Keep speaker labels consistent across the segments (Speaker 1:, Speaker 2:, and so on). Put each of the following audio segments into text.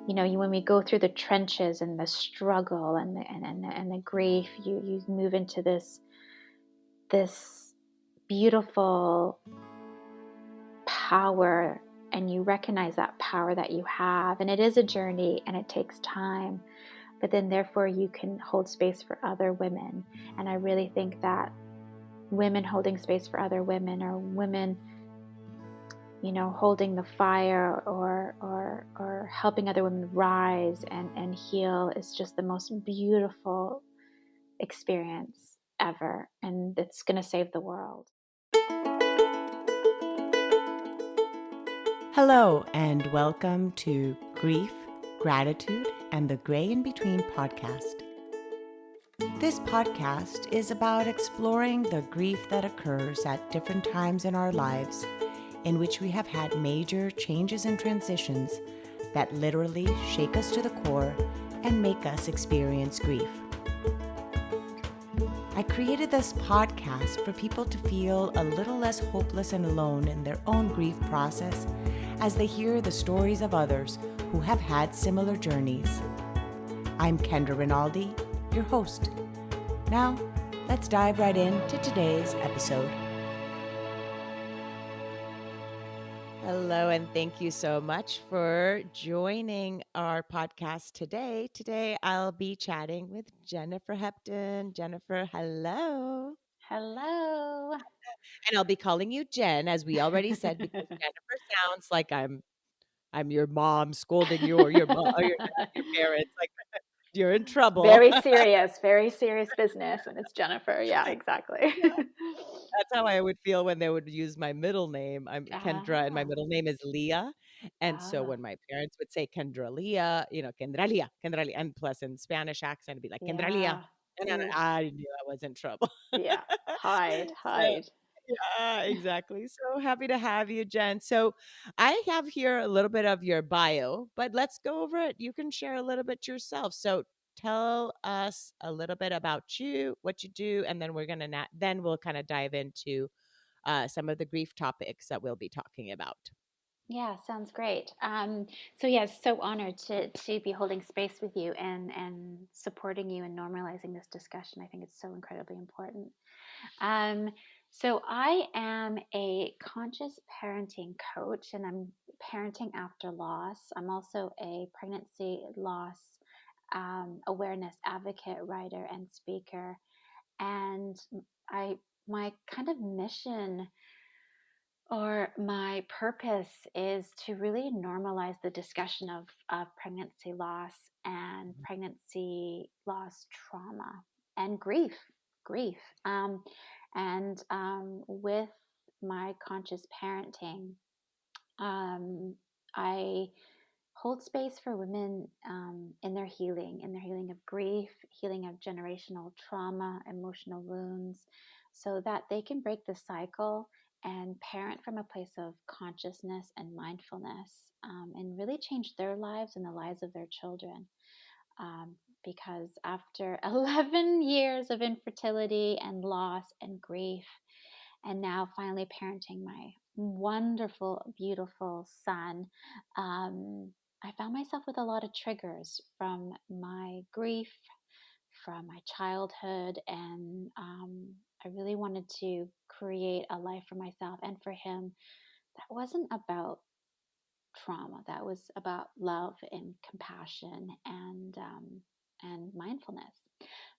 Speaker 1: when we go through the trenches and the struggle and the grief, you move into this beautiful power, and you recognize that power that you have. And it is a journey and it takes time, but then therefore you can hold space for other women. And I really think that women holding space for other women, or women holding the fire, or helping other women rise and heal, is just the most beautiful experience ever, and it's going to save the world.
Speaker 2: Hello, and welcome to Grief, Gratitude, and the Gray in Between podcast. This podcast is about exploring the grief that occurs at different times in our lives, in which we have had major changes and transitions that literally shake us to the core and make us experience grief. I created this podcast for people to feel a little less hopeless and alone in their own grief process as they hear the stories of others who have had similar journeys. I'm Kendra Rinaldi, your host. Now, let's dive right into today's episode. Hello, and thank you so much for joining our podcast today. Today, I'll be chatting with Jennifer Hepton. Jennifer, hello.
Speaker 1: Hello.
Speaker 2: And I'll be calling you Jen, as we already said, because Jennifer sounds like I'm your mom scolding you, or your mom, or your dad, your parents. Like you're in trouble.
Speaker 1: Very serious business when it's Jennifer. Yeah, exactly.
Speaker 2: That's how I would feel when they would use my middle name. I'm Kendra, and my
Speaker 1: Ah,
Speaker 2: middle name is Leah. And so
Speaker 1: ah,
Speaker 2: when my parents would say Kendra Leah, Kendra Leah, Kendra Leah, and plus in Spanish accent, it'd be like Kendra Leah.
Speaker 1: yeah.
Speaker 2: And then
Speaker 1: Ooh,
Speaker 2: I knew I was in trouble.
Speaker 1: yeah. Hide,
Speaker 2: So,
Speaker 1: hide.
Speaker 2: yeah, exactly. So happy to have you, Jen. So I have here a little bit of your bio, but let's go over it. You can share a little bit yourself. So tell us a little bit about you, what you do, and then then we'll kind of dive into some of the grief topics that we'll be talking about.
Speaker 1: Yeah, sounds great. So yes, so honored to be holding space with you and supporting you and normalizing this discussion. I think it's so incredibly important. Um, so I am a conscious parenting coach, and I'm parenting after loss. I'm also a pregnancy loss awareness advocate, writer, and speaker. And I my kind of mission, or my purpose, is to really normalize the discussion of pregnancy loss and pregnancy loss trauma and grief. With my conscious parenting, I hold space for women in their healing of grief, healing of generational trauma, emotional wounds, so that they can break the cycle and parent from a place of consciousness and mindfulness, and really change their lives and the lives of their children. Because after 11 years of infertility and loss and grief, and now finally parenting my wonderful, beautiful son, I found myself with a lot of triggers from my grief, from my childhood, and I really wanted to create a life for myself and for him that wasn't about trauma, that was about love and compassion and mindfulness.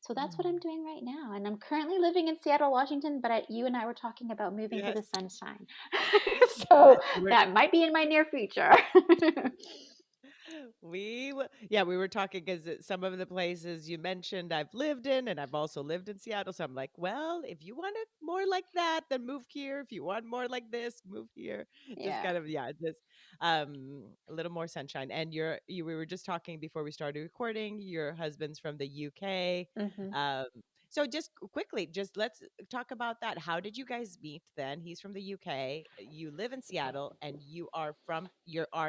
Speaker 1: So that's what I'm
Speaker 2: Mhm.
Speaker 1: doing right now. And I'm currently living in Seattle, Washington, but you and I were talking about moving to
Speaker 2: Yes.
Speaker 1: the sunshine.
Speaker 2: Yes.
Speaker 1: So that might be in my near future.
Speaker 2: We were talking because some of the places you mentioned I've lived in, and I've also lived in Seattle. So I'm like, well, if you want it more like that, then move here. If you want more like this, move here. Just
Speaker 1: Yeah.
Speaker 2: kind of, yeah, just a little more sunshine. And we were just talking before we started recording. Your husband's from the UK.
Speaker 1: Hmm.
Speaker 2: Um, so just quickly, just let's talk about that. How did you guys meet then? He's from the UK. You live in Seattle, and you are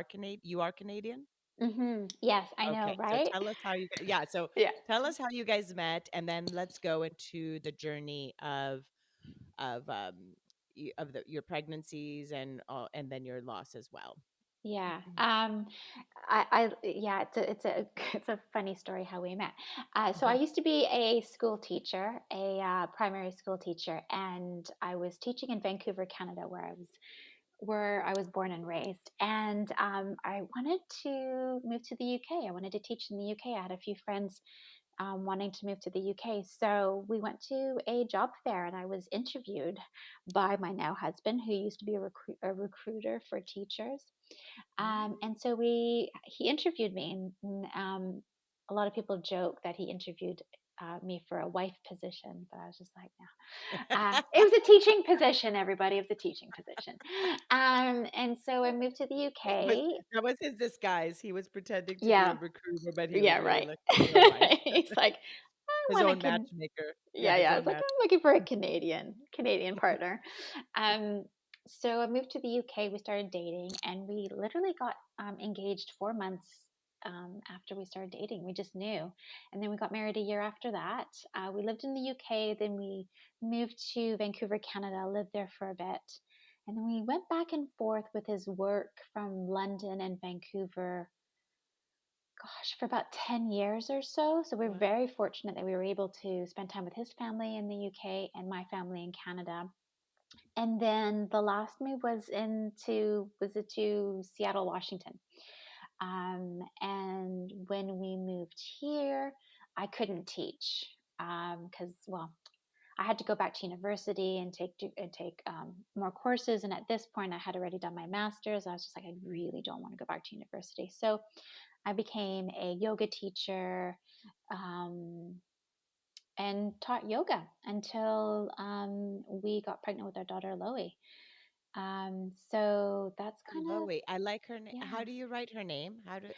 Speaker 2: Canadian?
Speaker 1: Yes, I know,
Speaker 2: Okay, so
Speaker 1: right?
Speaker 2: tell us how so
Speaker 1: Yeah.
Speaker 2: tell us how you guys met, and then let's go into the journey of your pregnancies and then your loss as well.
Speaker 1: Yeah. yeah, it's a it's a funny story how we met. So I
Speaker 2: Uh-huh.
Speaker 1: used to be a school teacher, a primary school teacher, and I was teaching in Vancouver, Canada, where I was born and raised. And I wanted to move to the UK. I wanted to teach in the UK. I had a few friends wanting to move to the UK. So we went to a job fair and I was interviewed by my now husband, who used to be a recruiter for teachers. And so he interviewed me, and a lot of people joke that he interviewed me for a wife position, but I was just like, no. It was a teaching position, everybody. It was a teaching position. And so I moved to the
Speaker 2: It was
Speaker 1: UK.
Speaker 2: that was his disguise. He was pretending to be a
Speaker 1: Yeah,
Speaker 2: recruiter, but he was
Speaker 1: yeah,
Speaker 2: really
Speaker 1: right.
Speaker 2: looking for a wife.
Speaker 1: He's like, I
Speaker 2: His
Speaker 1: want a
Speaker 2: own
Speaker 1: kid.
Speaker 2: matchmaker. Yeah,
Speaker 1: Yeah,
Speaker 2: his
Speaker 1: yeah.
Speaker 2: own
Speaker 1: It's like
Speaker 2: match.
Speaker 1: I'm looking for a Canadian partner. Um, so I moved to the UK. We started dating, and we literally got engaged 4 months after we started dating. We just knew, and then we got married a year after that. We lived in the UK. Then we moved to Vancouver, Canada. Lived there for a bit, and then we went back and forth with his work from London and Vancouver, gosh, for about 10 years or so. So we're
Speaker 2: Wow.
Speaker 1: very fortunate that we were able to spend time with his family in the UK and my family in Canada. And then the last move was it to Seattle, Washington. And when we moved here, I couldn't teach because, well, I had to go back to university and take more courses. And at this point, I had already done my master's. I was just like, I really don't want to go back to university. So I became a yoga teacher um, and taught yoga until we got pregnant with our daughter, Loie. So that's kind of,
Speaker 2: Loey. I like her name. How
Speaker 1: yeah.
Speaker 2: do you write her name? How do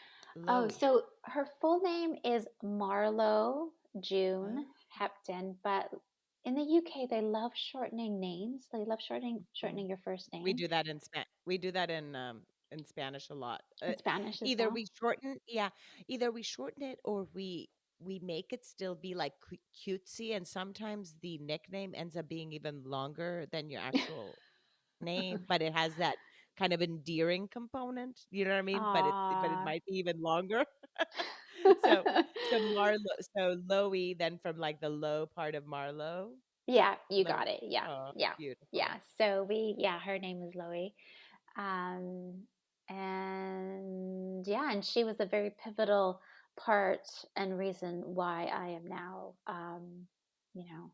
Speaker 1: Oh,
Speaker 2: Loey?
Speaker 1: so her full name is Marlo June
Speaker 2: Huh?
Speaker 1: Hepton, but in the UK, they love shortening names. They love shortening your first
Speaker 2: We
Speaker 1: name
Speaker 2: do that we do that in Spanish a lot.
Speaker 1: in Spanish as
Speaker 2: Either
Speaker 1: well.
Speaker 2: we shorten, yeah, either we shorten it or we make it still be like cutesy, and sometimes the nickname ends up being even longer than your actual name, but it has that kind of endearing component. You know what I mean? But it
Speaker 1: Aw.
Speaker 2: might be even longer. So so Marlo, so Loey, then from like the low part of Marlowe,
Speaker 1: Yeah, you
Speaker 2: Loey.
Speaker 1: got it. Yeah,
Speaker 2: Oh,
Speaker 1: yeah,
Speaker 2: beautiful.
Speaker 1: yeah. So yeah, her name was Loie. Um, and yeah, and she was a very pivotal part and reason why I am now, you know,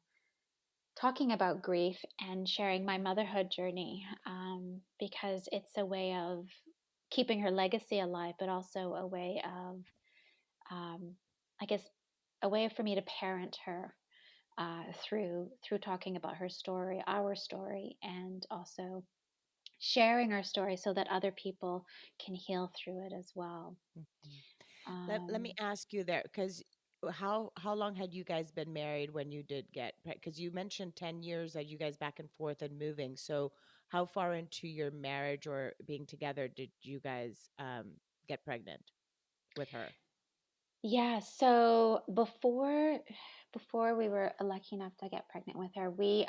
Speaker 1: talking about grief and sharing my motherhood journey, because it's a way of keeping her legacy alive, but also a way of, um, I guess, a way for me to parent her through talking about her story, our story, and also sharing our story so that other people can heal through it as well.
Speaker 2: Mhm. Let me
Speaker 1: Um,
Speaker 2: ask you there, because how long had you guys been married when you did get because you mentioned 10 years that you guys back and forth and moving. So how far into your marriage or being together did you guys get pregnant with her?
Speaker 1: yeah, so before we were lucky enough to get pregnant with her, we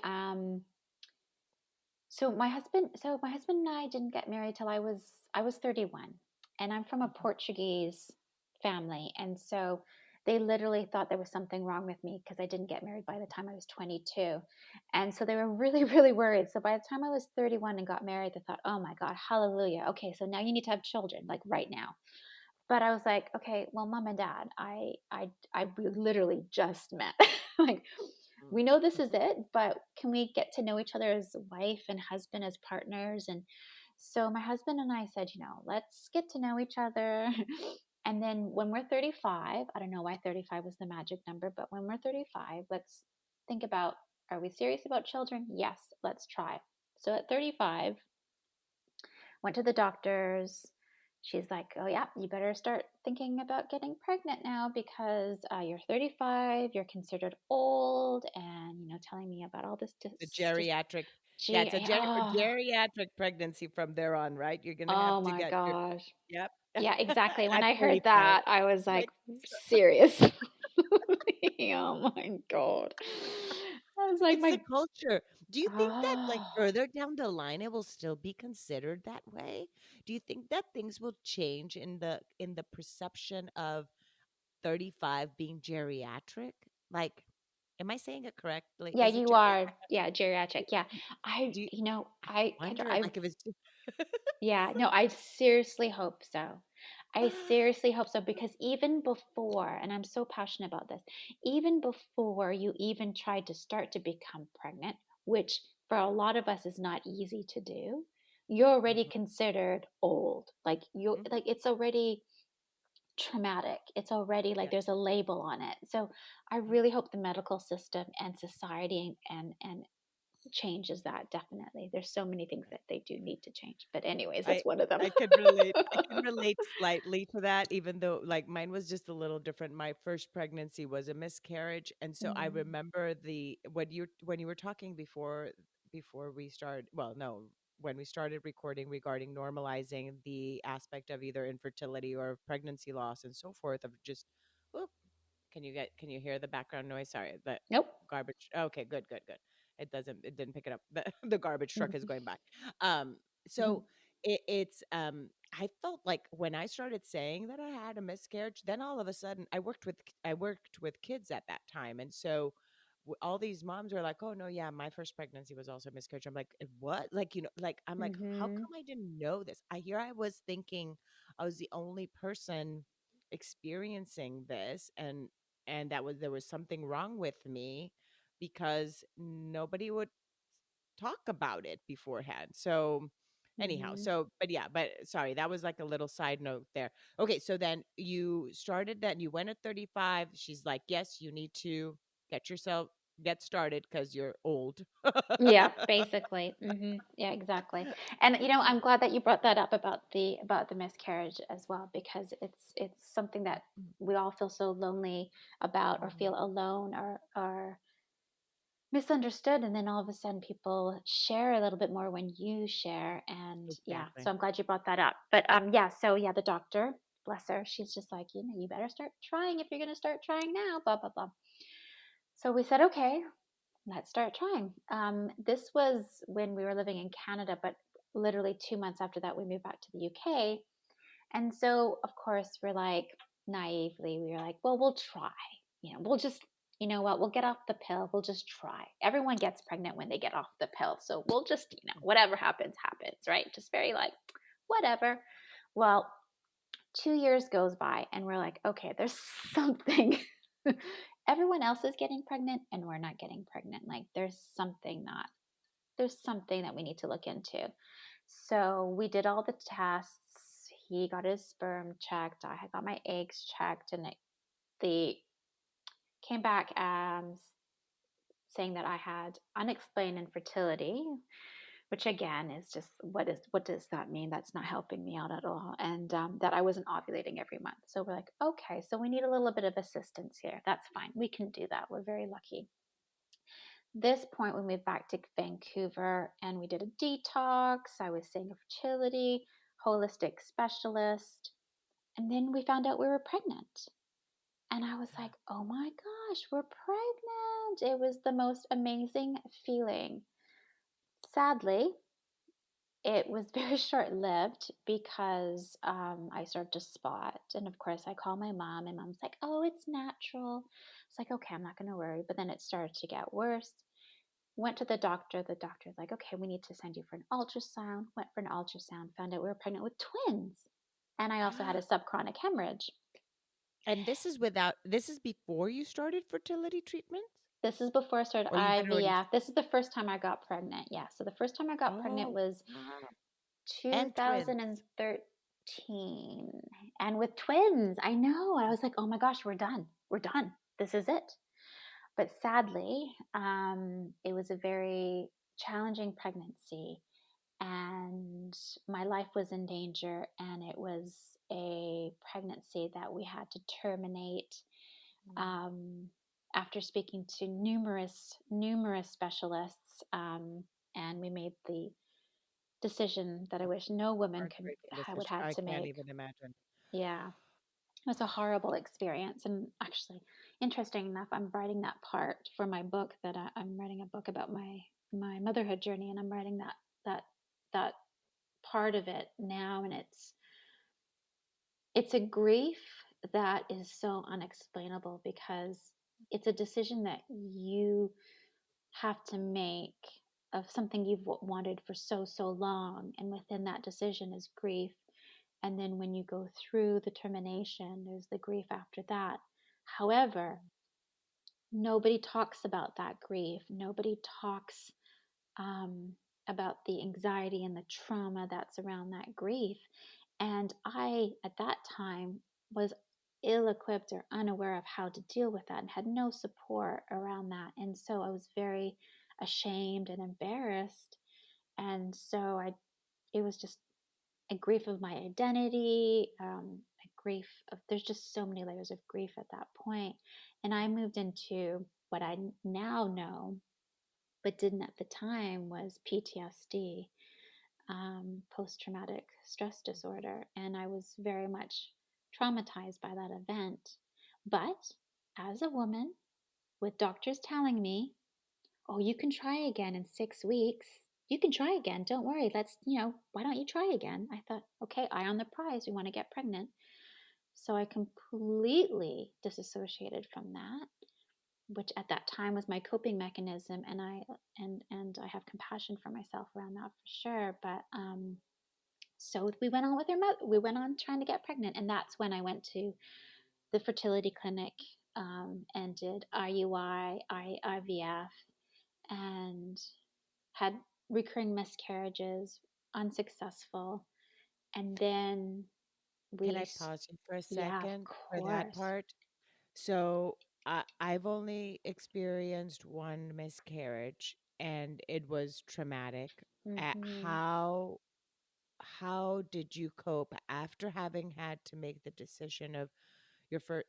Speaker 1: so my husband and I didn't get married till I was 31, and I'm from a
Speaker 2: Mhm.
Speaker 1: Portuguese family, and so they literally thought there was something wrong with me because I didn't get married by the time I was 22. And so they were really really worried. So by the time I was 31 and got married, they thought, "Oh my God, hallelujah. Okay, so now you need to have children like right now." But I was like, "Okay, well, mom and dad, I literally just met. Like we know this is
Speaker 2: Mhm.
Speaker 1: it, but can we get to know each other as wife and husband, as partners?" And so my husband and I said, let's get to know each other. And then when we're 35, I don't know why 35 was the magic number, but when we're 35, let's think about, are we serious about children? Yes, let's try. So at 35, went to the doctors. She's like, "Oh, yeah, you better start thinking about getting pregnant now because you're 35, you're considered old," and, telling me about all this.
Speaker 2: The
Speaker 1: Just,
Speaker 2: geriatric, yeah,
Speaker 1: gee, oh,
Speaker 2: geriatric pregnancy from there on, right? You're gonna have
Speaker 1: oh
Speaker 2: to
Speaker 1: my
Speaker 2: get your
Speaker 1: gosh.
Speaker 2: yep.
Speaker 1: Yeah, exactly. When
Speaker 2: At
Speaker 1: I heard
Speaker 2: 35.
Speaker 1: that, I was like,
Speaker 2: Like,
Speaker 1: serious. Oh my God. was like
Speaker 2: It's the
Speaker 1: my
Speaker 2: culture. Do you think that, like,
Speaker 1: oh
Speaker 2: further down the line, it will still be considered that way? Do you think that things will change in the perception of 35 being geriatric? Like, am I saying it correctly?
Speaker 1: yeah,
Speaker 2: Is it
Speaker 1: you
Speaker 2: ger
Speaker 1: are. Yeah, geriatric. Yeah.
Speaker 2: do you I
Speaker 1: I Kendra,
Speaker 2: wonder, like, if it's
Speaker 1: yeah, no, I seriously hope so. I seriously hope so because even before, and I'm so passionate about this, even before you even tried to start to become pregnant, which for a lot of us is not easy to do, you're already
Speaker 2: Mhm,
Speaker 1: considered old.
Speaker 2: mhm,
Speaker 1: Like it's already traumatic. It's already like
Speaker 2: yeah,
Speaker 1: there's a label on it. So I
Speaker 2: mhm,
Speaker 1: really hope the medical system and society and changes that definitely. There's so many things
Speaker 2: okay.
Speaker 1: that they do need to change. But anyways,
Speaker 2: I
Speaker 1: that's one of them.
Speaker 2: I can relate slightly to that, even though, like, mine was just a little different. My first pregnancy was a miscarriage, and so I
Speaker 1: Mm,
Speaker 2: remember the when you were talking before we started, well, no, when we started recording regarding normalizing the aspect of either infertility or pregnancy loss and so forth, of just, oh, can you hear the background noise? Sorry, the
Speaker 1: nope.
Speaker 2: garbage. Okay, good, good, good. It didn't pick it up. The garbage truck is
Speaker 1: Mhm,
Speaker 2: going by. Um,
Speaker 1: mhm,
Speaker 2: so it's I felt like when I started saying that I had a miscarriage, then all of a sudden I worked with kids at that time, and so all these moms were like, "Oh no, yeah, my first pregnancy was also a miscarriage." I'm like, "What?" Like, like I'm like, "How
Speaker 1: mhm,
Speaker 2: come I didn't know this?" I was thinking I was the only person experiencing this, and that was there was something wrong with me because nobody would talk about it beforehand. So anyhow,
Speaker 1: mhm.
Speaker 2: so but yeah, but sorry, that was like a little side note there. Okay, so then you started that, you went at 35. She's like, "Yes, you need to get yourself get started because you're old."
Speaker 1: Yeah, basically. Yeah, exactly. And I'm glad that you brought that up about the miscarriage as well because it's something that we all feel so lonely about or
Speaker 2: Mhm.
Speaker 1: feel alone or misunderstood, and then all of a sudden people share a little bit more when you share. And yeah, so
Speaker 2: Exactly.
Speaker 1: I'm glad you brought that up. But yeah, so yeah, the doctor, bless her, she's just like, you better start trying if you're going to start trying now, blah blah blah. So we said, okay, let's start trying. This was when we were living in Canada, but literally 2 months after that we moved back to the UK. And so, of course, we're like, naively, we were like, well, we'll try. We'll just, you know what, we'll get off the pill. We'll just try. Everyone gets pregnant when they get off the pill. So we'll just, whatever happens, happens, right? Just very like, whatever. Well, 2 years goes by and we're like, okay, there's something. Everyone else is getting pregnant and we're not getting pregnant. Like there's something that we need to look into. So we did all the tests. He got his sperm checked. I had got my eggs checked, and the came back saying that I had unexplained infertility, which again is just what does that mean? That's not helping me out at all. And that I wasn't ovulating every month. So we're like, okay, so we need a little bit of assistance here. That's fine. We can do that. We're very lucky. This point, we moved back to Vancouver and we did a detox. I was seeing a fertility holistic specialist. And then we found out we were pregnant. And I was like, oh my gosh, we're pregnant. It was the most amazing feeling. Sadly, it was very short lived because I started to spot. And of course, I call my mom, and mom's like, oh, it's natural. It's like, okay, I'm not going to worry. But then it started to get worse. Went to the doctor. The doctor's like, okay, we need to send you for an ultrasound. Went for an ultrasound, found out we were pregnant with twins. And I also had a subchronic hemorrhage.
Speaker 2: And this is before you started fertility treatments?
Speaker 1: This is before I started
Speaker 2: Or you had already
Speaker 1: IVF. This is the first time I got pregnant. Yeah. So the first time I got pregnant
Speaker 2: Oh,
Speaker 1: was
Speaker 2: wow. And twins.
Speaker 1: 2013. And with twins, I know. I was like, oh my gosh, we're done. We're done. This is it. But sadly, it was a very challenging pregnancy and my life was in danger. And it was a pregnancy that we had to terminate
Speaker 2: Mm,
Speaker 1: um, after speaking to numerous specialists. And we made the decision that I wish no woman
Speaker 2: heartbreaking
Speaker 1: would
Speaker 2: decision.
Speaker 1: have
Speaker 2: I
Speaker 1: to
Speaker 2: can't
Speaker 1: make.
Speaker 2: even imagine.
Speaker 1: Yeah. It was a horrible experience. And actually, interesting enough, I'm writing that part for my book that I'm writing a book about my motherhood journey, and I'm writing that that part of it now, and it's a grief that is so unexplainable because it's a decision that you have to make of something you've wanted for so long, and within that decision is grief. And then when you go through the termination, there's the grief after that. However, nobody talks about that grief. Nobody talks um, about the anxiety and the trauma that's around that grief. And I, at that time, was ill equipped or unaware of how to deal with that and had no support around that. And so I was very ashamed and embarrassed. And so it was just a grief of my identity, a grief of, there's just so many layers of grief at that point. And I moved into what I now know, but didn't at the time, was PTSD, post traumatic stress disorder. And I was very much traumatized by that event. But as a woman, with doctors telling me, oh, you can try again in 6 weeks. You can try again. Don't worry. Why don't you try again? I thought, okay, eye on the prize. We want to get pregnant. So I completely disassociated from that, which at that time was my coping mechanism. And I have compassion for myself around that for sure. But so we went on with our we went on trying to get pregnant, and that's when I went to the fertility clinic, and did IUI, IVF, and had recurring miscarriages, unsuccessful. And then
Speaker 2: Can I
Speaker 1: we,
Speaker 2: pause you for a
Speaker 1: yeah, of
Speaker 2: second for that
Speaker 1: course.
Speaker 2: part? So I've only experienced one miscarriage, and it was traumatic. Uh,
Speaker 1: Hmm.
Speaker 2: how how did you cope after having had to make the decision of your first?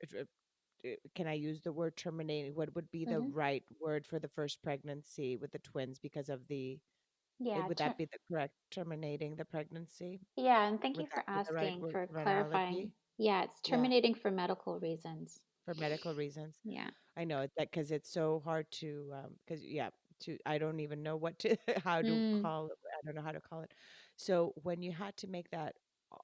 Speaker 2: Can I use the word terminating? What would be the
Speaker 1: Hmm.
Speaker 2: right word for the first pregnancy with the twins? Because of the,
Speaker 1: Yeah,
Speaker 2: would that be the correct terminating the pregnancy?
Speaker 1: yeah, and thank you
Speaker 2: Would
Speaker 1: for
Speaker 2: that be the right
Speaker 1: asking,
Speaker 2: word
Speaker 1: for clarifying.
Speaker 2: terminology?
Speaker 1: Yeah, it's
Speaker 2: Yeah,
Speaker 1: terminating for medical reasons.
Speaker 2: for medical reasons.
Speaker 1: Yeah.
Speaker 2: I know that because it's so hard to, because yeah, to I don't even know what to how to
Speaker 1: Mm,
Speaker 2: call it. I don't know how to call it. So when you had to make that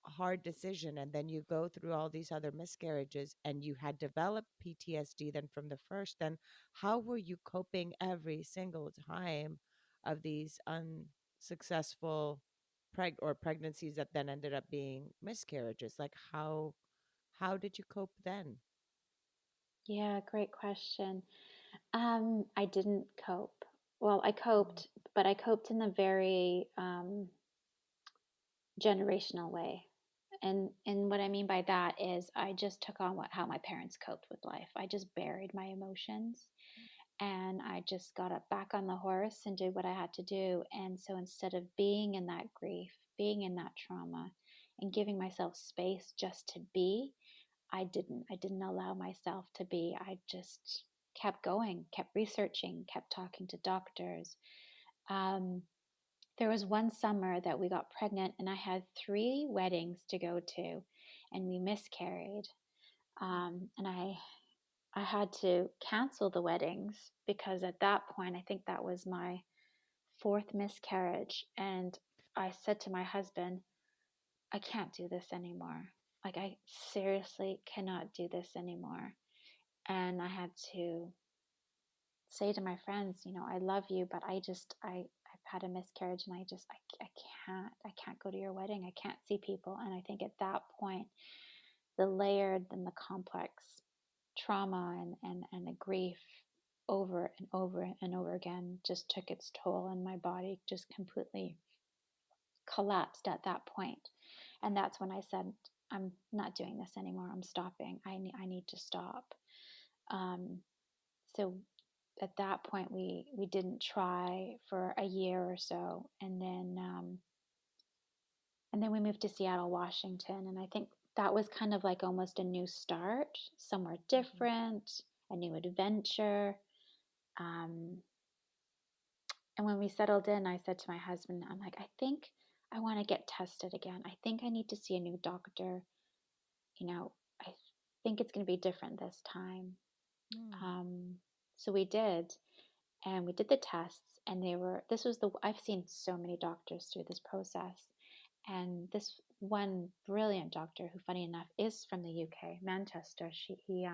Speaker 2: hard decision, and then you go through all these other miscarriages, and you had developed PTSD then from the first, then how were you coping every single time of these unsuccessful pregnancies that then ended up being miscarriages? Like how did you cope then?
Speaker 1: yeah, great question. I didn't cope. Well, I coped, but I coped in a very generational way. And what I mean by that is I just took on how my parents coped with life. I just buried my emotions, and I just got up back on the horse and did what I had to do. And so instead of being in that grief, being in that trauma, and giving myself space just to be, I didn't allow myself to be. I just kept going, kept researching, kept talking to doctors. Um, there was one summer that we got pregnant, and I had 3 weddings to go to, and we miscarried. And I had to cancel the weddings because at that point, I think that was my fourth miscarriage. And I said to my husband, I can't do this anymore. Like, I seriously cannot do this anymore. And I had to say to my friends, I love you, but I've had a miscarriage, and I can't go to your wedding. I can't see people. And I think at that point, the layered and the complex trauma and the grief over and over and over again just took its toll, and my body just completely collapsed at that point. And that's when I said, I'm not doing this anymore. I'm stopping. I need to stop. Um, so at that point, we didn't try for a year or so, and then we moved to Seattle, Washington, and I think that was kind of like almost a new start, somewhere
Speaker 2: Mhm.
Speaker 1: different, a new adventure. Um, and when we settled in, I said to my husband, I'm like, I think I want to get tested again. I think I need to see a new doctor. You know, I think it's going to be different this time.
Speaker 2: Mm.
Speaker 1: Um, so we did, and we did the tests, and this was I've seen so many doctors through this process. And this one brilliant doctor, who, funny enough, is from the UK, Manchester, he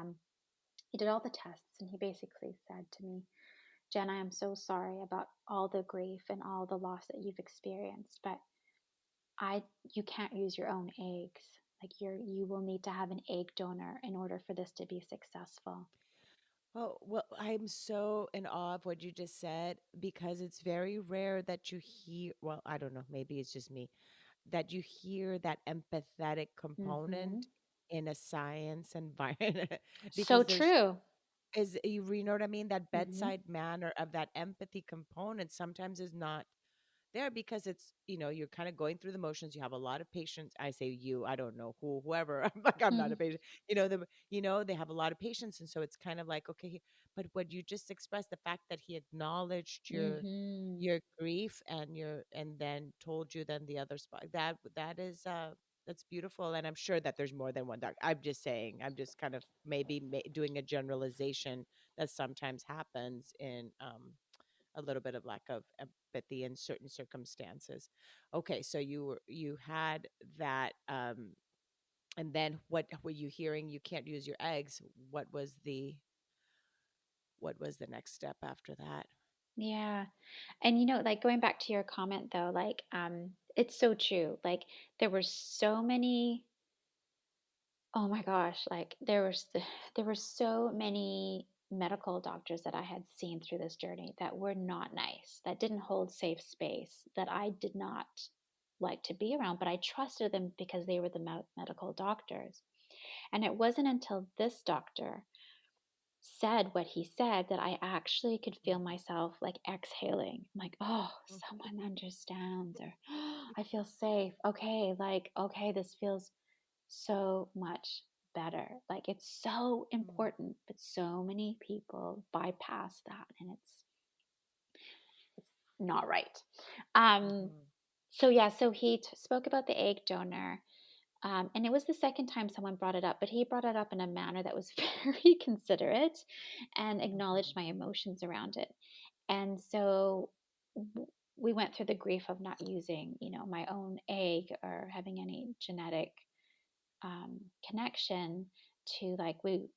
Speaker 1: did all the tests, and he basically said to me, Jen, I am so sorry about all the grief and all the loss that you've experienced, but I you can't use your own eggs. Like you will need to have an egg donor in order for this to be successful.
Speaker 2: Oh, well, I'm so in awe of what you just said because it's very rare that you hear, well, I don't know, maybe it's just me, that you hear that empathetic
Speaker 1: Mm-hmm.
Speaker 2: component in a science environment
Speaker 1: So
Speaker 2: because there's
Speaker 1: true.
Speaker 2: you know what I mean? That
Speaker 1: Mm-hmm.
Speaker 2: bedside manner of that empathy component sometimes is not there because you're kind of going through the motions. You have a lot of patience. I say you, I don't know whoever. I'm like, I'm not a patient. They have a lot of patience. And so it's kind of like, okay, but what you just expressed, the fact that he acknowledged
Speaker 1: Mm-hmm.
Speaker 2: your grief and then told you then the other spot that is that's beautiful. And I'm sure that there's more than one doctor. I'm just saying, I'm just kind of maybe doing a generalization that sometimes happens in a little bit of lack of empathy in certain circumstances. Okay, so you had that, and then what were you hearing? You can't use your eggs. What was the next step after that?
Speaker 1: Yeah. And like going back to your comment though, like it's so true. Like there were so many, oh my gosh, like there were so many medical doctors that I had seen through this journey that were not nice, that didn't hold safe space, that I did not like to be around, but I trusted them because they were the medical doctors. And it wasn't until this doctor said what he said that I actually could feel myself like exhaling. I'm like, oh, someone understands, or I feel safe. Okay, like, okay, this feels so much better. Like, it's so important, but so many people bypass that, and it's not right. Um,
Speaker 2: Mm-hmm.
Speaker 1: so yeah, so he spoke about the egg donor. And it was the second time someone brought it up, but he brought it up in a manner that was very considerate and acknowledged
Speaker 2: Hmm.
Speaker 1: my emotions around it. And so we went through the grief of not using, my own egg or having any genetic connection to, like, we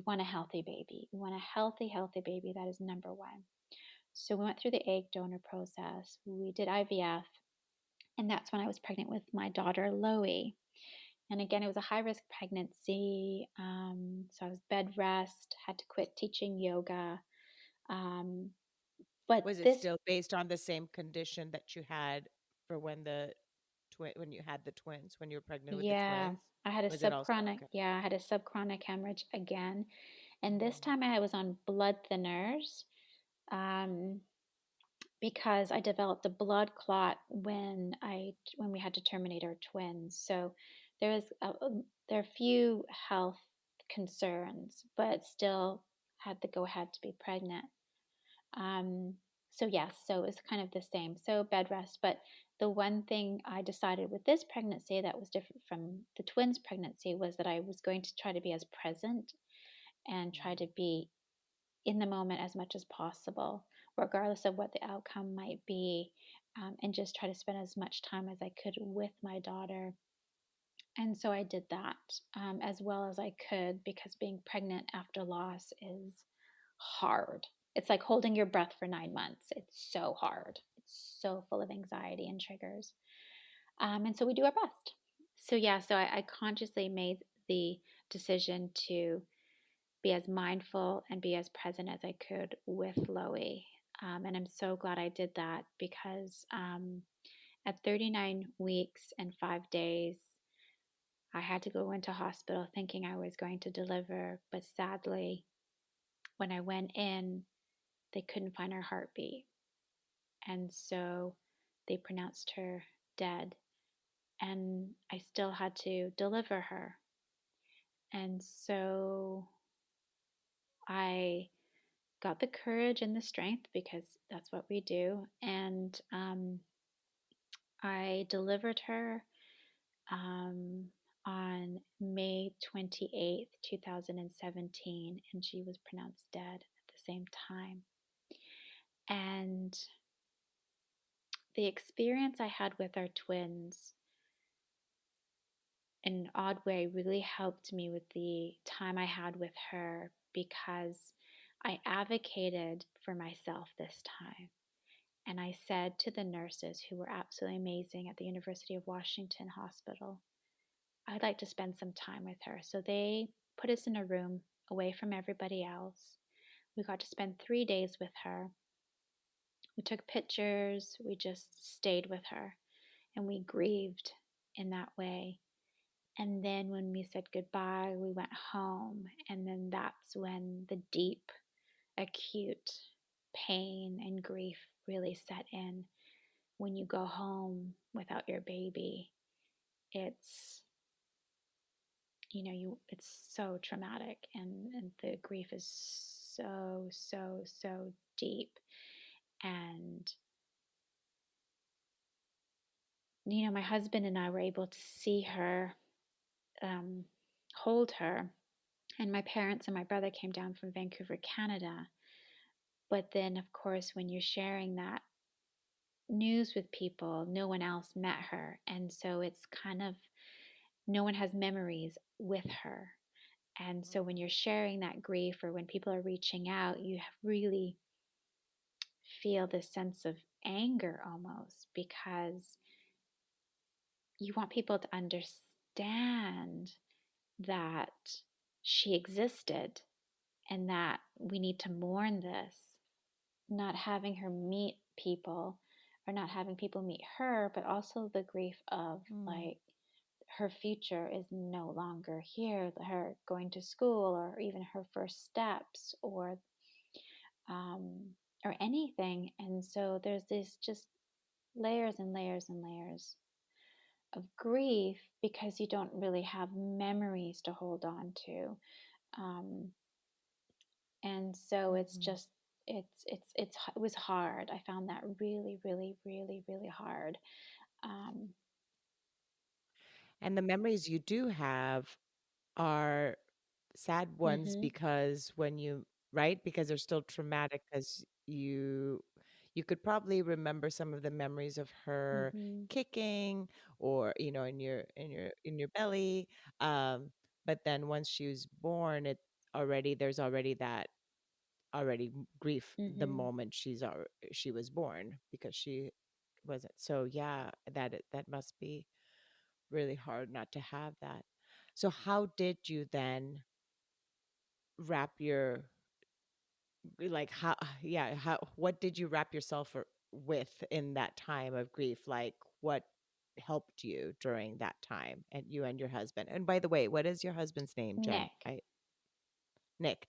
Speaker 1: want a healthy baby. We want a healthy baby. That is number one. So we went through the egg donor process. We did IVF, and that's when I was pregnant with my daughter Loie. And again, it was a high risk pregnancy. So I was bed rest, had to quit teaching yoga. Um, but
Speaker 2: Was it
Speaker 1: this,
Speaker 2: still based on the same condition that you had for when you had the twins, when you were pregnant with the
Speaker 1: yeah,
Speaker 2: twins?
Speaker 1: I had a
Speaker 2: Was it also
Speaker 1: subchronic,
Speaker 2: okay?
Speaker 1: yeah, I had a subchronic hemorrhage again. And this
Speaker 2: Mm.
Speaker 1: time I was on blood thinners um, because I developed a blood clot when we had to terminate our twins. So there are a few health concerns, but still had the go ahead to be pregnant. Um, so yes, so it was kind of the same. So bed rest, but the one thing I decided with this pregnancy that was different from the twins pregnancy was that I was going to try to be as present and try to be in the moment as much as possible, regardless of what the outcome might be, and just try to spend as much time as I could with my daughter. And so I did that as well as I could, because being pregnant after loss is hard. It's like holding your breath for 9 months. It's so hard. It's so full of anxiety and triggers. And so we do our best. So, yeah, so I consciously made the decision to be as mindful and be as present as I could with Loie. And I'm so glad I did that because at 39 weeks and 5 days, I had to go into hospital thinking I was going to deliver. But sadly, when I went in, they couldn't find her heartbeat. And so they pronounced her dead. And I still had to deliver her. And so I got the courage and the strength, because that's what we do. And I delivered her. on May 28th, 2017, and she was pronounced dead at the same time. And the experience I had with our twins, in an odd way, really helped me with the time I had with her, because I advocated for myself this time. And I said to the nurses, who were absolutely amazing at the University of Washington Hospital, I'd like to spend some time with her. So they put us in a room away from everybody else. We got to spend 3 days with her. We took pictures. We just stayed with her and we grieved in that way. And then when we said goodbye, we went home. And then that's when the deep, acute pain and grief really set in. When you go home without your baby, it's it's so traumatic, and the grief is so deep. And my husband and I were able to see her, hold her, and my parents and my brother came down from Vancouver, Canada. But then, of course, when you're sharing that news with people, no one else met her, and so it's kind of, no one has memories with her. And so when you're sharing that grief, or when people are reaching out, you really feel this sense of anger almost, because you want people to understand that she existed and that we need to mourn this. Not having her meet people, or not having people meet her, but also the grief of, like, her future is no longer here, her going to school, or even her first steps, um, or anything. And so there's this just layers and layers and layers of grief, because you don't really have memories to hold on to. Um, and so it's
Speaker 2: Mm-hmm.
Speaker 1: just, it was hard. I found that really, really, really, really hard. Um,
Speaker 2: And the memories you do have are sad ones
Speaker 1: mhm,
Speaker 2: because when you right? Because they're still traumatic because you could probably remember some of the memories of her
Speaker 1: mhm,
Speaker 2: kicking or, in your belly. But then once she was born, there's already that already grief the
Speaker 1: mhm.
Speaker 2: moment she was born because she wasn't. So yeah, that must be really hard not to have that. So how did you then wrap your like how yeah how what did you wrap yourself with in that time of grief, like what helped you during that time, and you and your husband? And by the way, what is your husband's name, Jen?
Speaker 1: Nick.
Speaker 2: I Nick.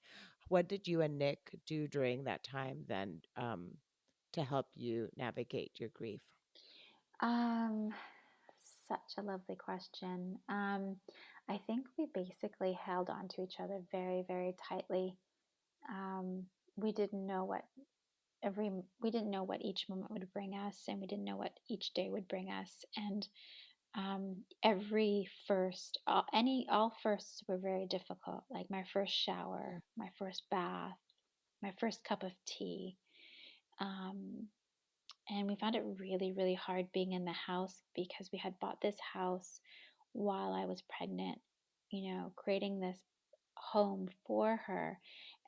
Speaker 2: What did you and Nick do during that time then, to help you navigate your grief?
Speaker 1: Um, Such a lovely question. I think we basically held on to each other very, very tightly. Um, we didn't know what we didn't know what each moment would bring us, and we didn't know what each day would bring us. And every first, all firsts were very difficult. Like my first shower, my first bath, my first cup of tea. Um, and we found it really, really hard being in the house, because we had bought this house while I was pregnant, creating this home for her.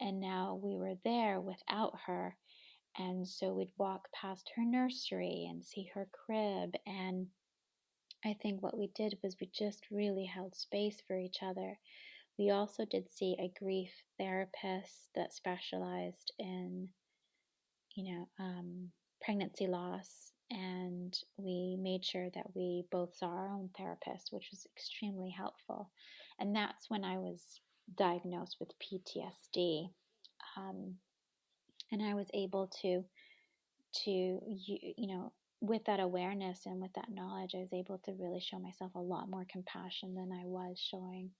Speaker 1: And now we were there without her. And so we'd walk past her nursery and see her crib. And I think what we did was we just really held space for each other. We also did see a grief therapist that specialized in, you know, um, pregnancy loss. And we made sure that we both saw our own therapist, which was extremely helpful. And that's when I was diagnosed with PTSD. Um, and I was able with that awareness and with that knowledge, I was able to really show myself a lot more compassion than I was showing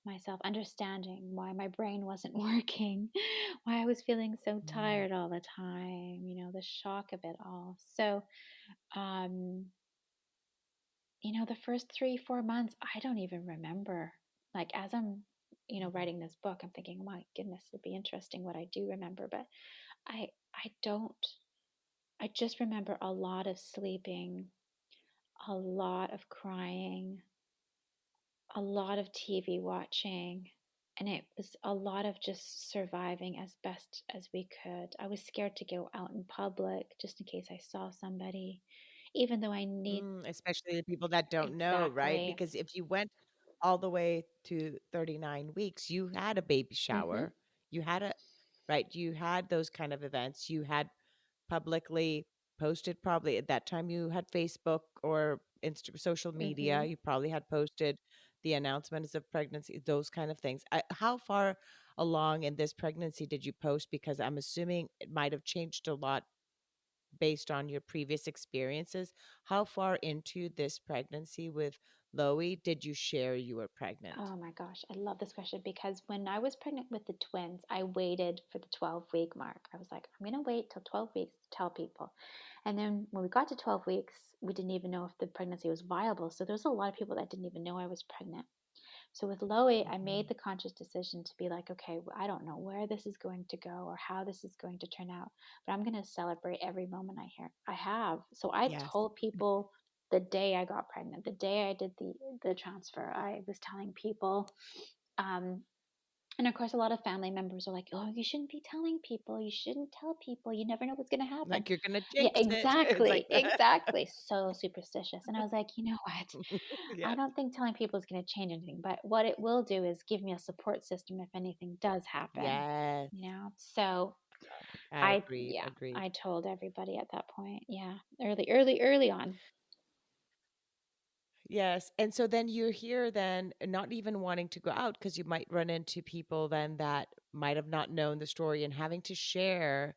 Speaker 1: myself, understanding why my brain wasn't working, why I was feeling so
Speaker 2: Mm.
Speaker 1: tired all the time, the shock of it all. So, um, the first 3, 4 months, I don't even remember. Like, as I'm,
Speaker 2: Mhm.
Speaker 1: writing this book, I'm thinking, my goodness, it'd be interesting what I do remember. But I don't. I just remember a lot of sleeping, a lot of crying, a lot of TV watching, and it was a lot of just surviving as best as we could. I was scared to go out in public just in case I saw somebody, even though I need.
Speaker 2: Especially the people that don't know, right?
Speaker 1: Exactly.
Speaker 2: Because if you went all the way to 39 weeks, you had a baby
Speaker 1: Hmm.
Speaker 2: shower, you had a right, you had those kind of events, you had publicly posted probably at that time you had Facebook or social media,
Speaker 1: Hmm.
Speaker 2: you probably had posted the announcements of pregnancy, those kind of things. How far along in this pregnancy did you post? Because I'm assuming it might have changed a lot based on your previous experiences. How far into this pregnancy with Loie did you share you were pregnant?
Speaker 1: Oh my gosh, I love this question because when I was pregnant with the twins, I waited for the 12-week mark. I was like, I'm going to wait till 12 weeks to tell people. And then when we got to 12 weeks, we didn't even know if the pregnancy was viable. So there's a lot of people that didn't even know I was pregnant. So with Loie, I made
Speaker 2: Mhm.
Speaker 1: the conscious decision to be like, okay, I don't know where this is going to go or how this is going to turn out, but I'm going to celebrate every moment I have. So I
Speaker 2: Yes.
Speaker 1: told people the day I got pregnant, the day I did the transfer, I was telling people. Um, and of course, a lot of family members are like, "Oh, you shouldn't be telling people. You shouldn't tell people. You never know what's going to happen."
Speaker 2: Like you're gonna
Speaker 1: Yeah,
Speaker 2: jinx it. It's
Speaker 1: exactly,
Speaker 2: like
Speaker 1: exactly. So superstitious. And I was like, you know what? I
Speaker 2: yes.
Speaker 1: don't think telling people is going to change anything, but what it will do is give me a support system if anything does happen,
Speaker 2: Yes.
Speaker 1: So
Speaker 2: I agreed,
Speaker 1: yeah,
Speaker 2: agreed.
Speaker 1: I told everybody at that point. Yeah, early on.
Speaker 2: Yes, and so then you're here then not even wanting to go out because you might run into people then that might have not known the story and having to share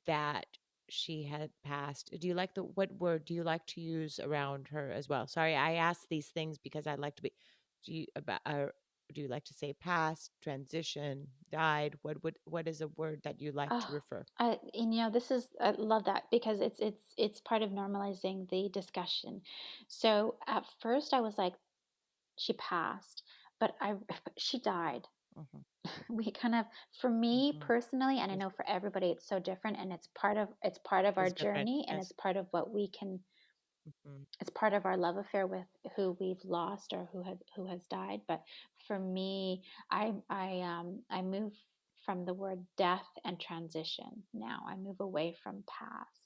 Speaker 2: that she had passed. Do you like the what word do you like to use around her as well? Sorry, I ask these things because I like to be do you about do you like to say passed, transition, died? What is a word that you like
Speaker 1: Oh,
Speaker 2: to refer?
Speaker 1: this is I love that because it's part of normalizing the discussion. So at first I was like, she passed, but I she died.
Speaker 2: Mhm,
Speaker 1: We kind of, for me
Speaker 2: mhm.
Speaker 1: personally, and I
Speaker 2: Yes,
Speaker 1: know for everybody it's so different, and it's part of our
Speaker 2: it's different.
Speaker 1: journey, and
Speaker 2: Yes.
Speaker 1: it's part of what we can.
Speaker 2: Mhm.
Speaker 1: It's part of our love affair with who we've lost or who has died. But for me, I move from the word death and transition. Now I move away from past,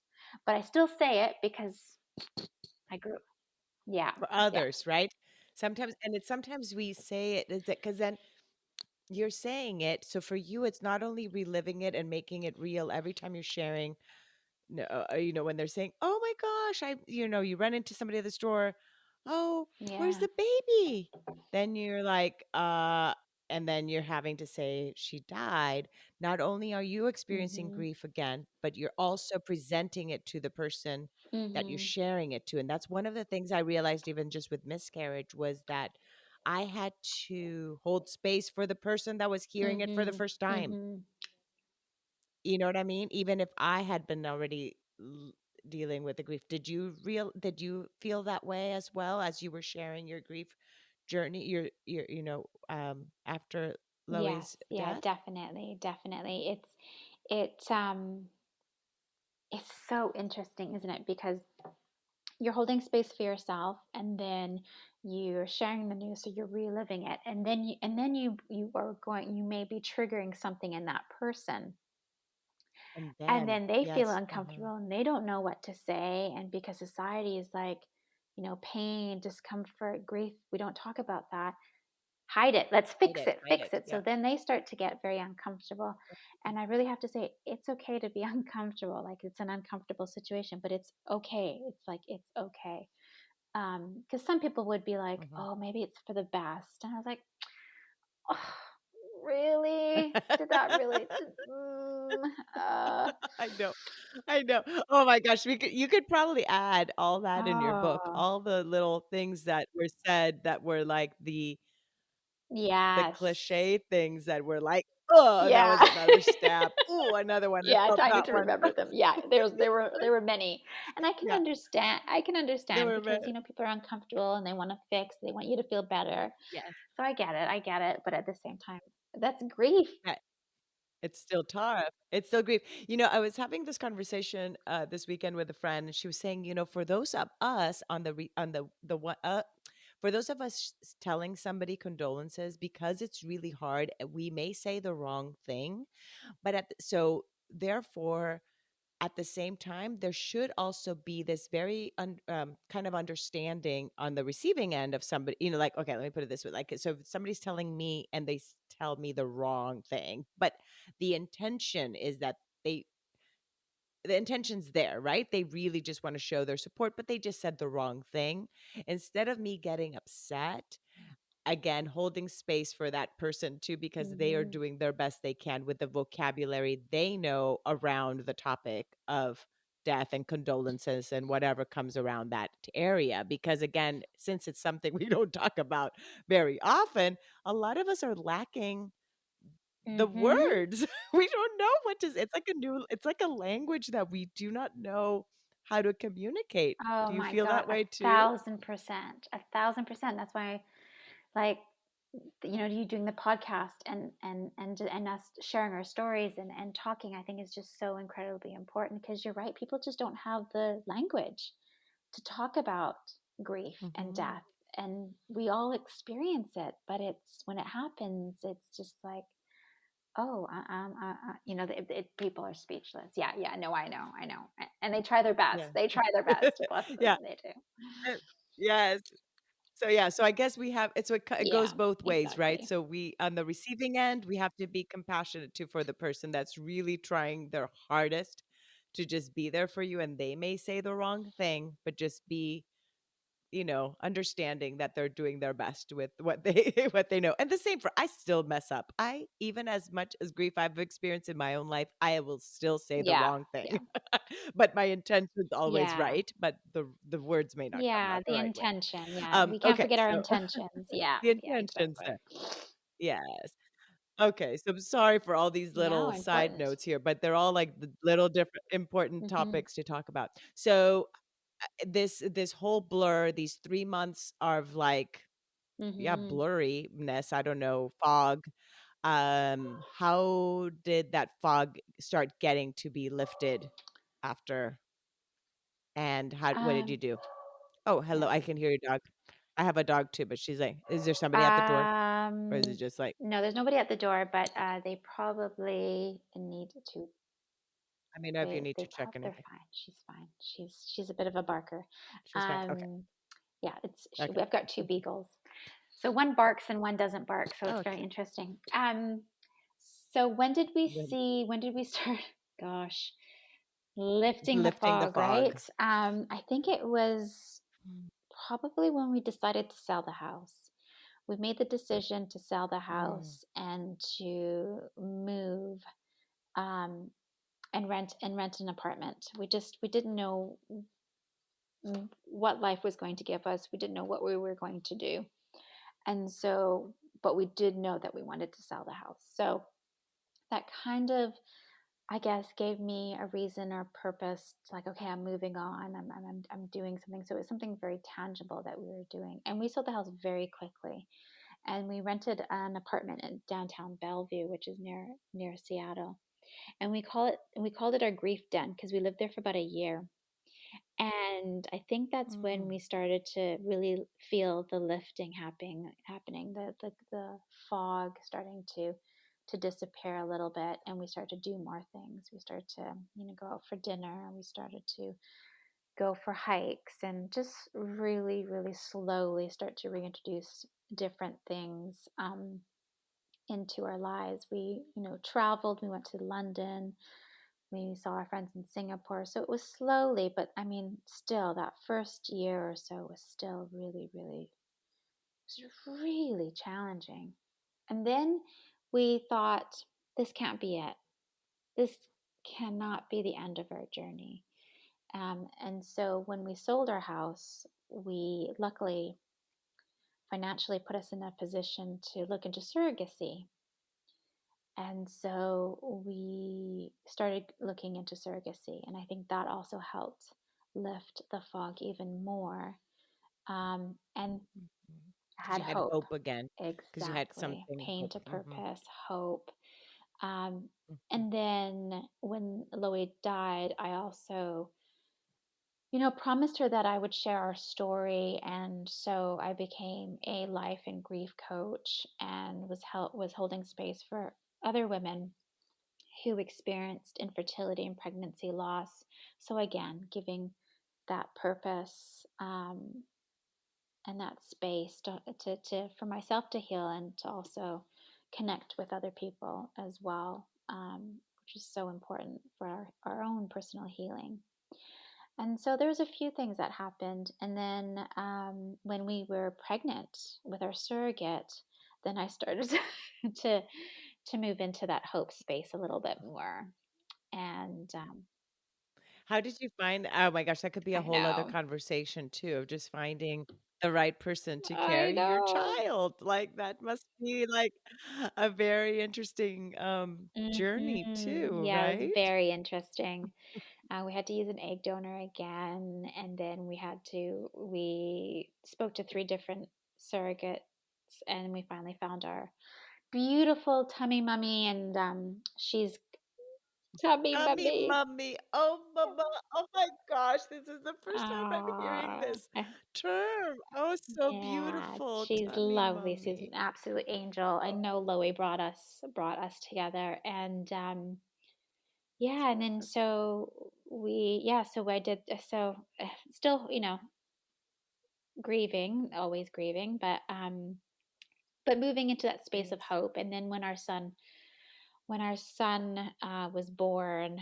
Speaker 1: but I still say it because I grew. Yeah,
Speaker 2: For
Speaker 1: yeah,
Speaker 2: others, right? Sometimes and it's sometimes we say it is that because then you're saying it, so for you, it's not only reliving it and making it real every time you're sharing. No, when they're saying, "Oh my gosh," you run into somebody at the store, "Oh, where's
Speaker 1: yeah.
Speaker 2: the baby?" Then you're like, and then you're having to say she died. Not only are you experiencing
Speaker 1: Mhm.
Speaker 2: grief again, but you're also presenting it to the person that you're
Speaker 1: Mhm.
Speaker 2: sharing it to. And that's one of the things I realized even just with miscarriage was that I had to hold space for the person that was hearing it for the
Speaker 1: Mhm.
Speaker 2: first time.
Speaker 1: Mhm.
Speaker 2: You know what I mean? Even if I had been already dealing with the grief, did you feel that way as well as you were sharing your grief journey, your after
Speaker 1: Yes,
Speaker 2: Loe's
Speaker 1: yeah,
Speaker 2: death?
Speaker 1: definitely, definitely. It's so interesting, isn't it? Because you're holding space for yourself, and then you're sharing the news, so you're reliving it, and then you may be triggering something in that person,
Speaker 2: And
Speaker 1: and
Speaker 2: then,
Speaker 1: then they feel
Speaker 2: yes, uh-huh.
Speaker 1: uncomfortable and they don't know what to say, and because society is like, pain, discomfort, grief, we don't talk about that. Hide it. Let's fix it.
Speaker 2: Hide
Speaker 1: Fix
Speaker 2: it.
Speaker 1: it. So
Speaker 2: Yeah.
Speaker 1: then they start to get very uncomfortable. And I really have to say, it's okay to be uncomfortable. Like, it's an uncomfortable situation, but it's okay. It's like, it's okay. Because some people would be like,
Speaker 2: Mhm.
Speaker 1: oh, maybe it's for the best. And I was like, oh, really? Did that really?
Speaker 2: I know. I know. Oh my gosh, you could probably add all that in your book,
Speaker 1: Oh,
Speaker 2: all the little things that were said that were like the
Speaker 1: yes.
Speaker 2: cliche things that were like Oh, that
Speaker 1: Yeah.
Speaker 2: was another stab. Ooh, another one. I
Speaker 1: Yeah,
Speaker 2: felt
Speaker 1: trying
Speaker 2: that
Speaker 1: to
Speaker 2: one.
Speaker 1: remember them. Yeah, there were many. And
Speaker 2: Yeah,
Speaker 1: I can
Speaker 2: there
Speaker 1: understand
Speaker 2: were
Speaker 1: because, you know, people are uncomfortable and they want to fix, they want you to feel better.
Speaker 2: yes.
Speaker 1: So I get it, but at the same time, that's grief.
Speaker 2: Yeah, it's still tough. It's still grief. I was having this conversation this weekend with a friend, and she was saying, for those of us on the one, for those of us telling somebody condolences, because it's really hard, we may say the wrong thing, but so therefore, at the same time, there should also be this very kind of understanding on the receiving end of somebody, like, okay, let me put it this way. Like, so if somebody's telling me and they tell me the wrong thing, but the intention is that the intention's there, right? They really just want to show their support, but they just said the wrong thing. Instead of me getting upset, again, holding space for that person too, because they are
Speaker 1: Mhm.
Speaker 2: doing their best they can with the vocabulary they know around the topic of death and condolences and whatever comes around that area. Because again, since it's something we don't talk about very often, a lot of us are lacking the
Speaker 1: Mhm.
Speaker 2: words. We don't know what to, it's like a language that we do not know how to communicate.
Speaker 1: Oh
Speaker 2: Do you
Speaker 1: my
Speaker 2: feel
Speaker 1: God,
Speaker 2: that way too?
Speaker 1: 1,000%. 1,000%. That's why, like, you know, you doing the podcast and us sharing our stories and talking, I think is just so incredibly important because you're right, people just don't have the language to talk about grief and
Speaker 2: Hmm.
Speaker 1: death, and we all experience it, but it's when it happens, it's just like, oh, you know, people are speechless. Yeah, yeah, no, I know, and they try their best.
Speaker 2: Yeah.
Speaker 1: They try their best. Bless them,
Speaker 2: Yeah.
Speaker 1: they do.
Speaker 2: Uh, yes. So yeah, so I guess we have it goes
Speaker 1: Yeah,
Speaker 2: both ways, right?
Speaker 1: exactly.
Speaker 2: So we on the receiving end, we have to be compassionate too for the person that's really trying their hardest to just be there for you, and they may say the wrong thing, but just be, understanding that they're doing their best with what they what they know. And the same for I still mess up. I even as much as grief I've experienced in my own life, I will still say the
Speaker 1: Yeah,
Speaker 2: wrong thing.
Speaker 1: yeah,
Speaker 2: But my intention's always
Speaker 1: yeah.
Speaker 2: right, but the words may not come
Speaker 1: Yeah,
Speaker 2: out the
Speaker 1: the
Speaker 2: right way.
Speaker 1: intention. Yeah, we can't
Speaker 2: Okay,
Speaker 1: forget our
Speaker 2: so
Speaker 1: intentions. Yeah,
Speaker 2: the
Speaker 1: yeah,
Speaker 2: intentions
Speaker 1: exactly.
Speaker 2: there. Yes. Okay, so I'm sorry for all these
Speaker 1: No,
Speaker 2: little side
Speaker 1: important.
Speaker 2: notes here, but they're all like the little different important
Speaker 1: Hmm.
Speaker 2: topics to talk about. So this whole blur, these 3 months of like, yeah,
Speaker 1: Hmm.
Speaker 2: blurriness, I don't know, fog. How did that fog start getting to be lifted after, and what did you
Speaker 1: Um,
Speaker 2: do? Oh, hello,
Speaker 1: yeah.
Speaker 2: I can hear your dog. I have a dog too, but she's like, is there somebody at the door? Or is it just like,
Speaker 1: No, there's nobody at the door, but they probably need to.
Speaker 2: let me know if you need to check
Speaker 1: They're
Speaker 2: anything.
Speaker 1: fine. She's fine. She's a bit of a barker.
Speaker 2: She's fine. Okay.
Speaker 1: Um, yeah,
Speaker 2: Okay.
Speaker 1: I've got two beagles. So one barks and one doesn't bark, so it's very
Speaker 2: Okay.
Speaker 1: interesting. So
Speaker 2: Then
Speaker 1: when did we start? Gosh, lifting the
Speaker 2: lifting the
Speaker 1: fog,
Speaker 2: fog.
Speaker 1: right? I think it was
Speaker 2: Mm,
Speaker 1: probably when we decided to sell the house. We made the decision to sell the
Speaker 2: mm,
Speaker 1: house and to move um, and rent an apartment. We didn't know what life was going to give us. We didn't know what we were going to do, and so but we did know that we wanted to sell the house. So that kind of, I guess, gave me a reason or purpose. Like, okay, I'm moving on. I'm doing something. So it was something very tangible that we were doing, and we sold the house very quickly. And we rented an apartment in downtown Bellevue, which is near Seattle. And we called it our grief den because we lived there for about a year. And I think that's when
Speaker 2: mm.
Speaker 1: we started to really feel the lifting happening, the fog starting to disappear a little bit, and we started to do more things. We started to, you know, go out for dinner, and we started to go for hikes, and just really, really slowly start to reintroduce different things into our lives. We, you know, traveled. We went to London. We saw our friends in Singapore. So it was slowly, but I mean, still, that first year or so was still really, really, it was really challenging. And then we thought, this can't be it. This cannot be the end of our journey. And so when we sold our house, we luckily financially put us in a position to look into surrogacy. And so we started looking into surrogacy. And I think that also helped lift the fog even more. And
Speaker 2: Because
Speaker 1: had
Speaker 2: you had
Speaker 1: hope.
Speaker 2: hope again, because you had
Speaker 1: Exactly.
Speaker 2: something
Speaker 1: Pain
Speaker 2: hope.
Speaker 1: to
Speaker 2: Hmm.
Speaker 1: purpose, hope. Um,
Speaker 2: Hmm.
Speaker 1: and then when Loie died, I also, promised her that I would share our story. And so I became a life and grief coach and was holding space for other women who experienced infertility and pregnancy loss. So again, giving that purpose, and that space to for myself to heal and to also connect with other people as well, which is so important for our own personal healing. And so there's a few things that happened. And then when we were pregnant with our surrogate, then I started to to move into that hope space a little bit more. And
Speaker 2: How did you find oh my gosh, that could be a
Speaker 1: I
Speaker 2: whole other
Speaker 1: know,
Speaker 2: conversation too, of just finding the right person to
Speaker 1: I
Speaker 2: carry your
Speaker 1: know.
Speaker 2: child. Like, that must be, like, a very interesting, journey too,
Speaker 1: Yeah, it was
Speaker 2: right?
Speaker 1: very interesting. We had to use an egg donor again, and then we spoke to three different surrogates, and we finally found our beautiful tummy mummy, and she's tummy
Speaker 2: Mommy,
Speaker 1: mummy.
Speaker 2: mommy, oh, mama, oh my gosh, this is the first time I'm hearing
Speaker 1: Ah,
Speaker 2: this term. Oh, so
Speaker 1: yeah,
Speaker 2: beautiful,
Speaker 1: she's
Speaker 2: tummy
Speaker 1: lovely. She's an
Speaker 2: mommy.
Speaker 1: absolute angel. I know Loie brought us together, and yeah, and then so I did still grieving, always grieving, but moving into that space of
Speaker 2: Yes.
Speaker 1: hope. And then when our son was born,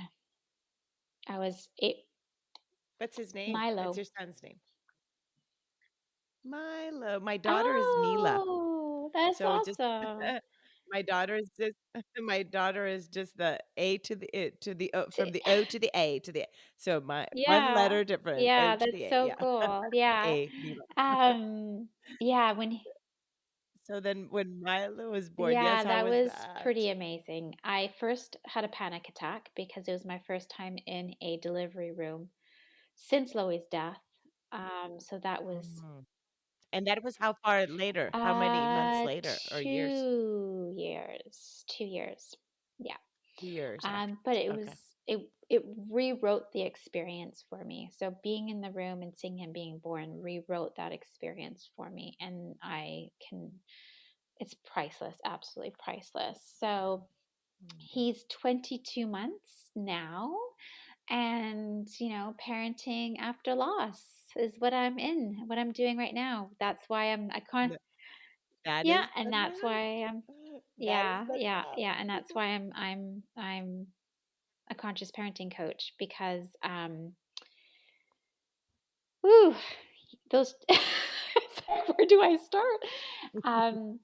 Speaker 1: I was it
Speaker 2: What's his name? What's
Speaker 1: Milo.
Speaker 2: your son's name? Milo. My daughter is Mila.
Speaker 1: Oh, that's
Speaker 2: So just
Speaker 1: awesome.
Speaker 2: my daughter is just my daughter is just the A to the O, from
Speaker 1: T-
Speaker 2: the O to the A to the so my one
Speaker 1: Yeah,
Speaker 2: letter difference, O
Speaker 1: yeah,
Speaker 2: to the
Speaker 1: that's
Speaker 2: A,
Speaker 1: so
Speaker 2: yeah.
Speaker 1: cool. Yeah,
Speaker 2: A, Mila.
Speaker 1: yeah, when he-
Speaker 2: So then when Milo was born, yes,
Speaker 1: yeah,
Speaker 2: how
Speaker 1: that
Speaker 2: was
Speaker 1: was
Speaker 2: that?
Speaker 1: pretty amazing. I first had a panic attack because it was my first time in a delivery room since Loie's death. So that was
Speaker 2: Mhm. And that was how far later? How many months later or years?
Speaker 1: 2 years, 2 years. Yeah.
Speaker 2: 2 years after.
Speaker 1: But it
Speaker 2: Okay.
Speaker 1: was it rewrote the experience for me. So being in the room and seeing him being born rewrote that experience for me, and it's priceless, absolutely priceless. So
Speaker 2: Mhm.
Speaker 1: he's 22 months now, and parenting after loss is what I'm doing right now. That's why I can't.
Speaker 2: Th that
Speaker 1: Yeah,
Speaker 2: is the
Speaker 1: and that's
Speaker 2: now.
Speaker 1: why I'm
Speaker 2: That is
Speaker 1: yeah,
Speaker 2: the
Speaker 1: yeah,
Speaker 2: now.
Speaker 1: yeah, and that's why I'm a conscious parenting coach because whew, those it's like, where do I start? Um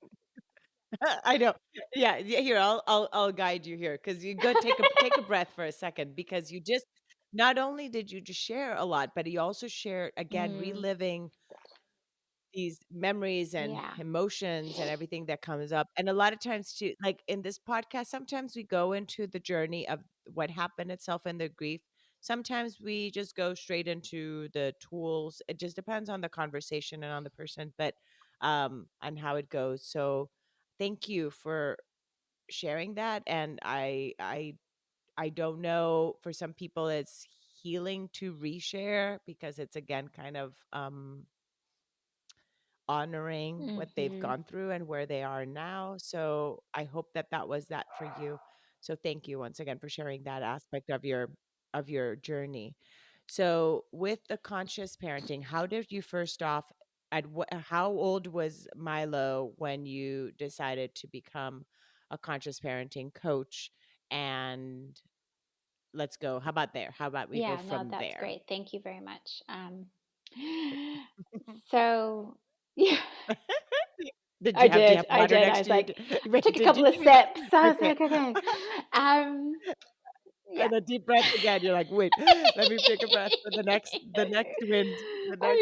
Speaker 2: I know. Yeah, yeah, here, I'll guide you here, 'cause you go take a breath for a second, because you just not only did you just share a lot, but you also shared, again,
Speaker 1: mm,
Speaker 2: reliving these memories and
Speaker 1: yeah.
Speaker 2: emotions and everything that comes up, and a lot of times too, like, in this podcast, sometimes we go into the journey of what happened itself and the grief. Sometimes we just go straight into the tools. It just depends on the conversation and on the person, but, on how it goes. So, thank you for sharing that, and I don't know, for some people, it's healing to reshare because it's, again, kind of, honoring what they've
Speaker 1: Mhm.
Speaker 2: gone through and where they are now. So I hope that that was that for you. So thank you once again for sharing that aspect of your journey. So with the conscious parenting, how did you first off at what how old was Milo when you decided to become a conscious parenting coach? And let's go. How about there? How about we go
Speaker 1: Yeah, no,
Speaker 2: from
Speaker 1: that's
Speaker 2: there?
Speaker 1: great. Thank you very much. So yeah,
Speaker 2: Did
Speaker 1: I
Speaker 2: you have do you
Speaker 1: did.
Speaker 2: have
Speaker 1: I
Speaker 2: water
Speaker 1: did. I
Speaker 2: next
Speaker 1: was
Speaker 2: to you?
Speaker 1: like,
Speaker 2: Wait,
Speaker 1: took a
Speaker 2: did you
Speaker 1: couple of sips. I was
Speaker 2: okay.
Speaker 1: like, okay. Um, yeah.
Speaker 2: And a deep breath again, you're like, "Wait, let me take a breath for the
Speaker 1: I
Speaker 2: next wind."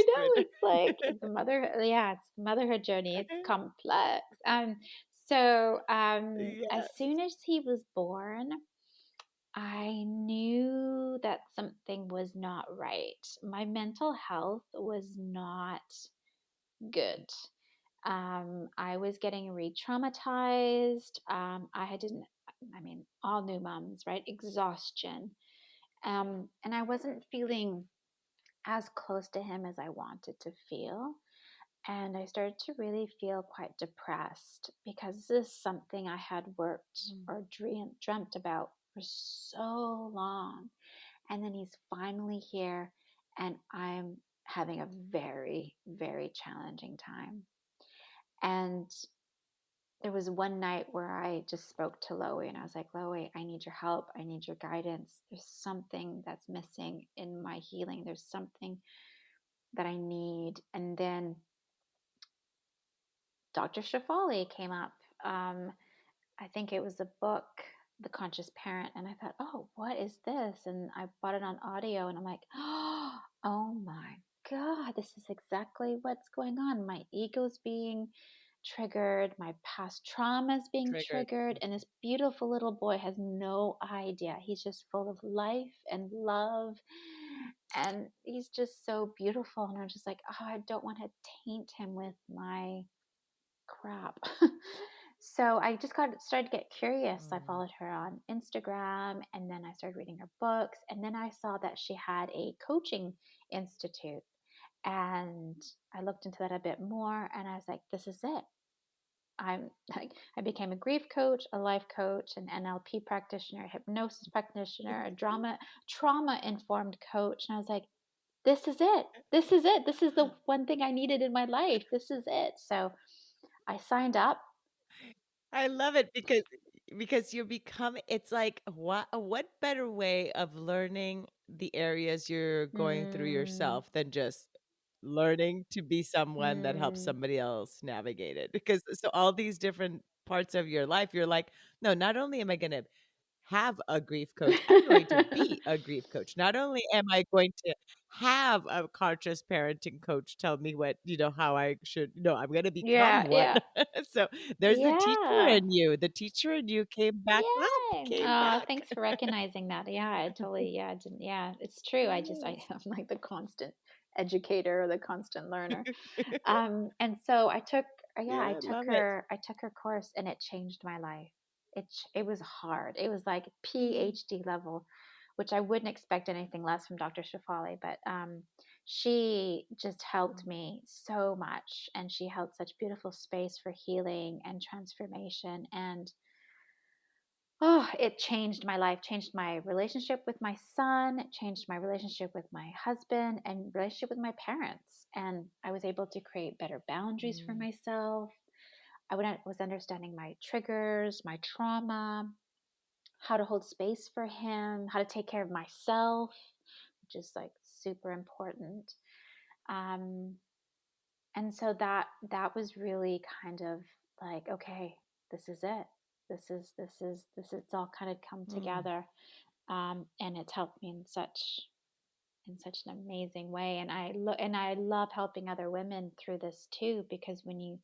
Speaker 1: know, it's like the motherhood, yeah, it's the motherhood journey. It's complex. So, as
Speaker 2: Yes.
Speaker 1: soon as he was born, I knew that something was not right. My mental health was not good. I was getting re-traumatized. I didn't, I mean, all new moms, right? Exhaustion. And I wasn't feeling as close to him as I wanted to feel. And I started to really feel quite depressed because this is something I had worked or dreamt about for so long. And then he's finally here, and I'm having a very, very challenging time. And there was one night where I just spoke to Loie and I was like, Loie, I need your help. I need your guidance. There's something that's missing in my healing. There's something that I need. And then Dr. Shefali came up. Um, I think it was a book, The Conscious Parent. And I thought, oh, what is this? And I bought it on audio and I'm like, oh my God, this is exactly what's going on. My ego's being triggered, my past trauma is being
Speaker 2: Triggered.
Speaker 1: triggered. And this beautiful little boy has no idea. He's just full of life and love. And he's just so beautiful. And I'm just like, oh, I don't want to taint him with my crap. So I just got started to get curious. I
Speaker 2: Mm.
Speaker 1: followed her on Instagram and then I started reading her books. And then I saw that she had a coaching institute. And I looked into that a bit more and I was like, this is it. I'm like, I became a grief coach, a life coach, an NLP practitioner, a hypnosis practitioner, a trauma informed coach. And I was like, this is it. This is it. This is the one thing I needed in my life. This is it. So I signed up.
Speaker 2: I love it because you become it's like what better way of learning the areas you're going through
Speaker 1: Mm,
Speaker 2: yourself than just learning to be someone that helps
Speaker 1: mm,
Speaker 2: somebody else navigate it because so all these different parts of your life you're like no not only am I going to have a grief coach. I'm going to be a grief coach. Not only am I going to have a conscious parenting coach tell me what, how I should, no, I'm going to become
Speaker 1: yeah,
Speaker 2: one.
Speaker 1: yeah,
Speaker 2: So there's the teacher
Speaker 1: yeah.
Speaker 2: in you. The teacher in you came back up,
Speaker 1: Yay.
Speaker 2: came
Speaker 1: Oh,
Speaker 2: back.
Speaker 1: thanks for recognizing that. Yeah, I totally, yeah, I didn't, yeah, it's true.
Speaker 2: Yes.
Speaker 1: I'm like the constant educator or the constant learner. And so yeah,
Speaker 2: Yeah, I love it.
Speaker 1: I took her course and it changed my life. It was hard. It was like
Speaker 2: Mm,
Speaker 1: PhD level, which I wouldn't expect anything less from Dr. Shafali, but she just helped
Speaker 2: mm,
Speaker 1: me so much, and she held such beautiful space for healing and transformation. And oh, it changed my life, changed my relationship with my son, it changed my relationship with my husband, and relationship with my parents. And I was able to create better boundaries for
Speaker 2: mm,
Speaker 1: myself. Was understanding my triggers, my trauma, how to hold space for him, how to take care of myself, which is like super important. Um, and so that was really kind of like, okay, this is it. This is it's all kind of come
Speaker 2: mm,
Speaker 1: together. And it's helped me in such an amazing way. And I love helping other women through this too, because when you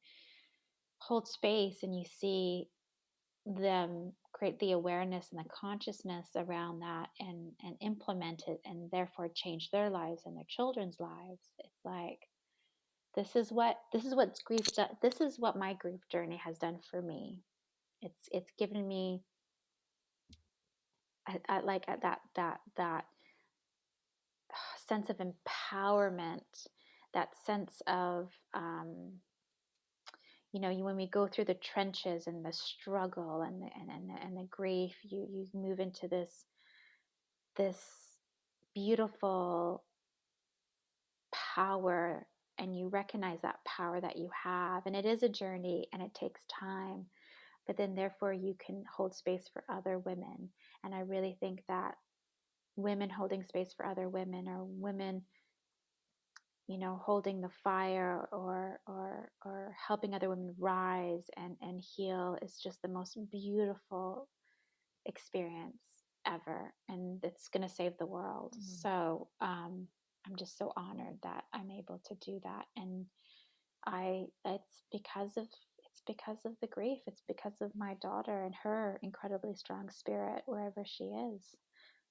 Speaker 1: hold space and you see them create the awareness and the consciousness around that and implement it and therefore change their lives and their children's lives, it's like this is what my grief journey has done for me. It's given me that sense of empowerment, that sense of when we go through the trenches and the struggle and the grief, you move into this beautiful power, and you recognize that power that you have, and it is a journey and it takes time, but then therefore you can hold space for other women. And I really think that women holding space for other women, or women holding the fire, or helping other women rise and heal, is just the most beautiful experience ever, and it's going to save the world.
Speaker 2: mm.
Speaker 1: So I'm just so honored that I'm able to do that. And I it's because of the grief. It's because of my daughter and her incredibly strong spirit wherever she is.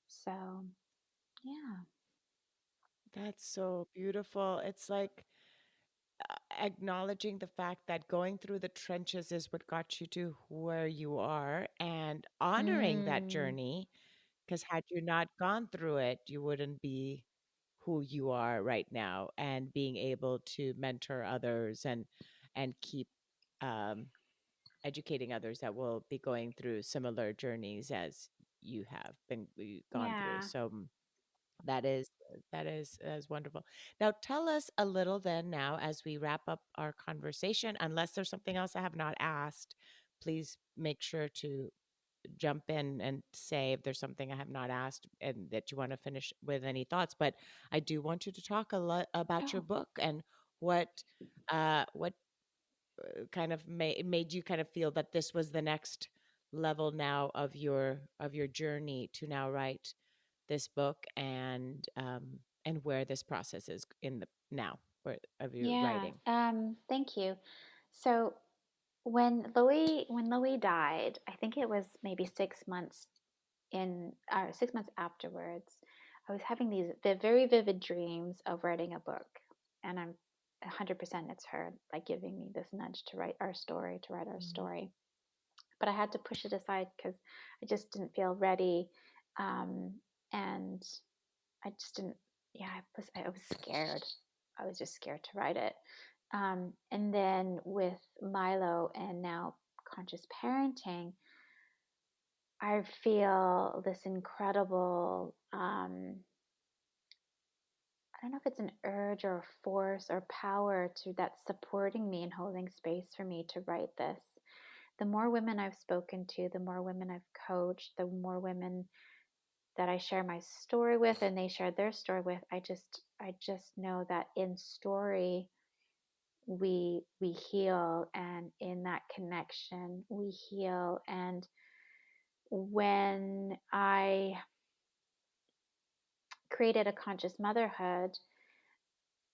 Speaker 1: So, yeah.
Speaker 2: That's so beautiful. It's like acknowledging the fact that going through the trenches is what got you to where you are and honoring that
Speaker 1: Mm,
Speaker 2: journey. Because had you not gone through it, you wouldn't be who you are right now, and being able to mentor others and keep um, educating others that will be going through similar journeys as you have gone through.
Speaker 1: yeah.
Speaker 2: So that is wonderful. Now tell us a little then now as we wrap up our conversation, unless there's something else I have not asked, please make sure to jump in and say if there's something I have not asked and that you want to finish with any thoughts. But I do want you to talk a lot about your
Speaker 1: Oh,
Speaker 2: book and what kind of made you kind of feel that this was the next level now of your journey to now write this book, and where this process is in the now where of your
Speaker 1: yeah.
Speaker 2: writing.
Speaker 1: Thank you. So when Louis died, I think it was maybe 6 months 6 months afterwards, I was having these very vivid dreams of writing a book, and I'm 100% it's her like giving me this nudge to write our story, to write our
Speaker 2: Mhm.
Speaker 1: story. But I had to push it aside because I just didn't feel ready, and I just didn't. Yeah, I was scared. I was just scared to write it. And then with Milo and now conscious parenting, I feel this incredible, I don't know if it's an urge or a force or power to that's supporting me and holding space for me to write this. The more women I've spoken to, the more women I've coached, the more women that I share my story with and they share their story with, I just know that in story we heal, and in that connection we heal. And when I created a conscious motherhood,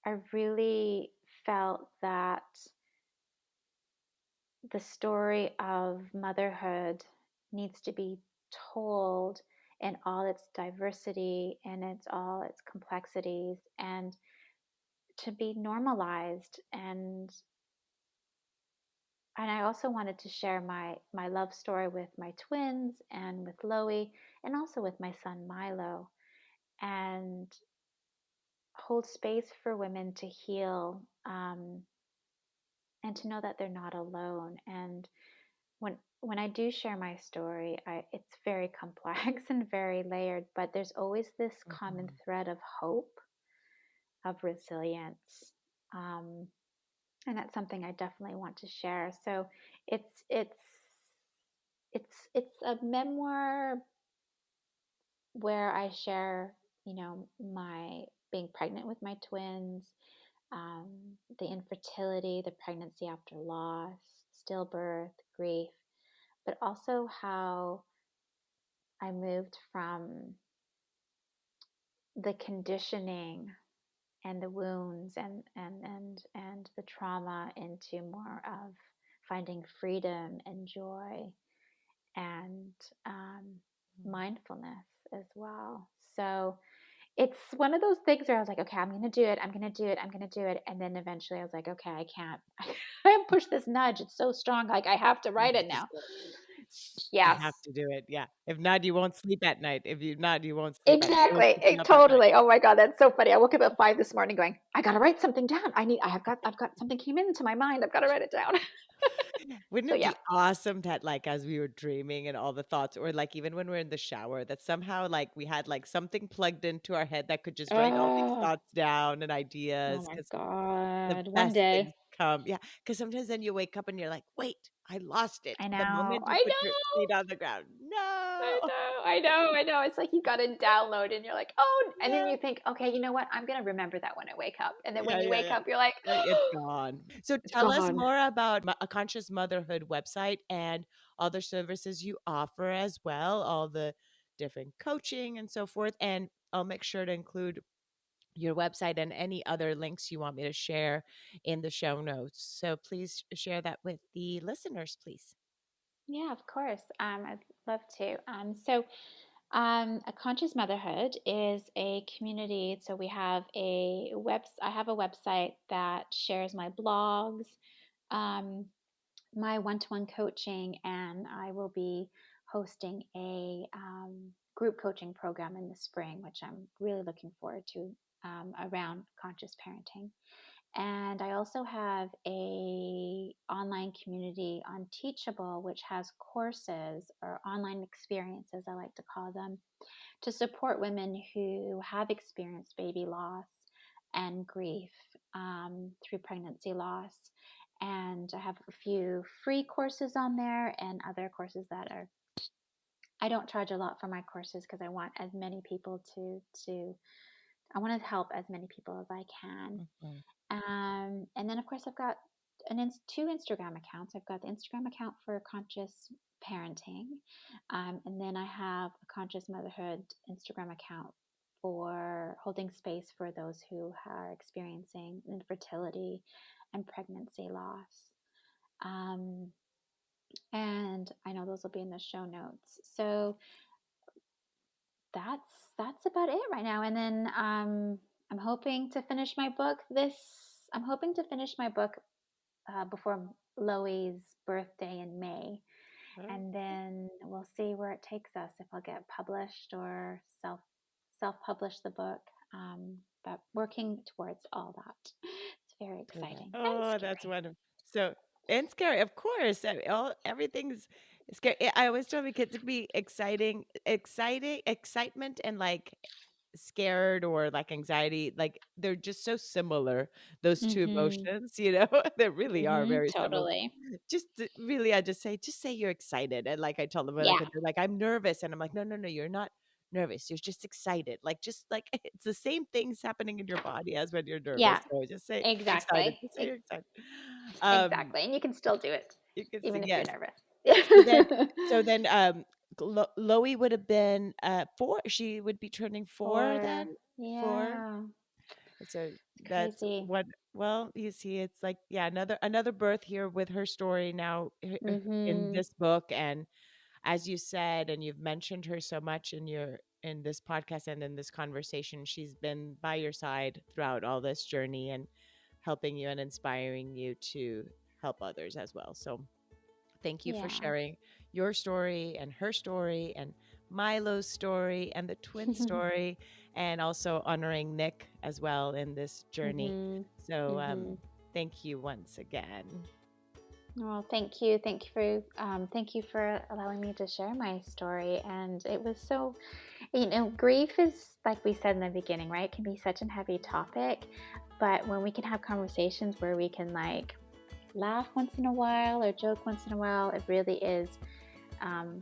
Speaker 1: I really felt that the story of motherhood needs to be told in all its diversity and its all its complexities, and to be normalized. And I also wanted to share my love story with my twins and with Loie, and also with my son Milo, and hold space for women to heal, and to know that they're not alone. And when I do share my story, it's very complex and very layered, but there's always this common
Speaker 2: Mhm.
Speaker 1: thread of hope, of resilience, um, and that's something I definitely want to share. So it's it's a memoir where I share, my being pregnant with my twins, um, the infertility, the pregnancy after loss, stillbirth, grief, but also how I moved from the conditioning and the wounds and the trauma into more of finding freedom and joy, and um, mindfulness as well. So it's one of those things where I was like, okay, I'm going to do it. I'm going to do it. I'm going to do it. And then eventually I was like, okay, I can't. I push this nudge. It's so strong. Like I have to
Speaker 2: You
Speaker 1: write it
Speaker 2: just
Speaker 1: now.
Speaker 2: You
Speaker 1: Yes,
Speaker 2: have to do it, yeah. If not, you won't sleep at night. If you not, you won't sleep at you won't
Speaker 1: exactly.
Speaker 2: sleep enough at night.
Speaker 1: Totally. Oh my God, that's so funny. I woke up at 5 this morning going, I got to write something down. I've got something came into my mind. I've got to write it down.
Speaker 2: Wouldn't
Speaker 1: So
Speaker 2: it
Speaker 1: yeah.
Speaker 2: be awesome that, like, as we were dreaming and all the thoughts, or like even when we're in the shower, that somehow like we had like something plugged into our head that could just write all these
Speaker 1: Oh,
Speaker 2: thoughts down and
Speaker 1: oh
Speaker 2: ideas?
Speaker 1: my
Speaker 2: Because the
Speaker 1: God. One
Speaker 2: best
Speaker 1: day.
Speaker 2: things come, yeah. Because sometimes then you wake up and you're like, wait, I lost it.
Speaker 1: I
Speaker 2: The
Speaker 1: know.
Speaker 2: moment you
Speaker 1: I
Speaker 2: put your
Speaker 1: know.
Speaker 2: feet on the ground,
Speaker 1: I
Speaker 2: no,
Speaker 1: know, I know, I know. It's like you got to download and you're like, oh, and then
Speaker 2: yeah.
Speaker 1: you think, okay, you know what? I'm going to remember that when I wake up. And then when
Speaker 2: Yeah,
Speaker 1: you
Speaker 2: yeah,
Speaker 1: wake
Speaker 2: yeah.
Speaker 1: up, you're like,
Speaker 2: It's
Speaker 1: oh,
Speaker 2: gone. So
Speaker 1: it's
Speaker 2: tell us
Speaker 1: gone.
Speaker 2: more about a conscious motherhood website and other services you offer as well, all the different coaching and so forth. And I'll make sure to include your website and any other links you want me to share in the show notes. So please share that with the listeners, please.
Speaker 1: Yeah, of course. I'd love to. A conscious motherhood is a community. So I have a website that shares my blogs, um, my one-to-one coaching, and I will be hosting a group coaching program in the spring, which I'm really looking forward to, around conscious parenting. And I also have a online community on Teachable, which has courses or online experiences, I like to call them, to support women who have experienced baby loss and grief through pregnancy loss. And I have a few free courses on there and other courses I don't charge a lot for my courses because I want as many people I want to help as many people as I can.
Speaker 2: Mhm.
Speaker 1: And then, of course, I've got two Instagram accounts. I've got the Instagram account for conscious parenting, and then I have a conscious motherhood Instagram account for holding space for those who are experiencing infertility and pregnancy loss. Um, and I know those will be in the show notes. So that's about it right now. And then I'm hoping to finish my book I'm hoping to finish my book before Loie's birthday in May,
Speaker 2: Oh,
Speaker 1: and then we'll see where it takes us, if I'll get published or self publish the book. But working towards all that. It's very
Speaker 2: to that.
Speaker 1: exciting and
Speaker 2: Oh, that's
Speaker 1: scary.
Speaker 2: wonderful. So, and scary, of course. I mean, everything's scary. I always tell my kids it can be excitement, and like scared or like anxiety. Like they're just so similar. Those two
Speaker 1: Mm-hmm.
Speaker 2: emotions, they really are
Speaker 1: Mm-hmm.
Speaker 2: very similar.
Speaker 1: Totally.
Speaker 2: Really, I just say you're excited, and like I tell them, like
Speaker 1: Yeah.
Speaker 2: they're like, I'm nervous, and I'm like, no, no, no, you're not nervous. You're just excited. Like just like it's the same things happening in your body as when you're nervous.
Speaker 1: Yeah.
Speaker 2: So just say excited.
Speaker 1: Exactly.
Speaker 2: Just say you're excited. Um,
Speaker 1: Exactly. And you can still do it
Speaker 2: you can see,
Speaker 1: even if you're
Speaker 2: yes.
Speaker 1: nervous.
Speaker 2: So then, so then, Loie would have been 4. She would be turning 4
Speaker 1: Or
Speaker 2: then. 4.
Speaker 1: yeah,
Speaker 2: So
Speaker 1: it's
Speaker 2: that's
Speaker 1: crazy.
Speaker 2: what. Well, you see, it's like, yeah, another birth here with her story now in
Speaker 1: Mm-hmm.
Speaker 2: this book. And as you said, and you've mentioned her so much in this podcast and in this conversation, she's been by your side throughout all this journey and helping you and inspiring you to help others as well. So thank you for
Speaker 1: Yeah.
Speaker 2: sharing your story and her story and Milo's story and the twin story, and also honoring Nick as well in this journey.
Speaker 1: Mm-hmm.
Speaker 2: So
Speaker 1: Mm-hmm.
Speaker 2: thank you once again.
Speaker 1: Well, thank you for allowing me to share my story. And it was so, grief is, like we said in the beginning, right? It can be such a heavy topic, but when we can have conversations where we can like laugh once in a while or joke once in a while, it really is um,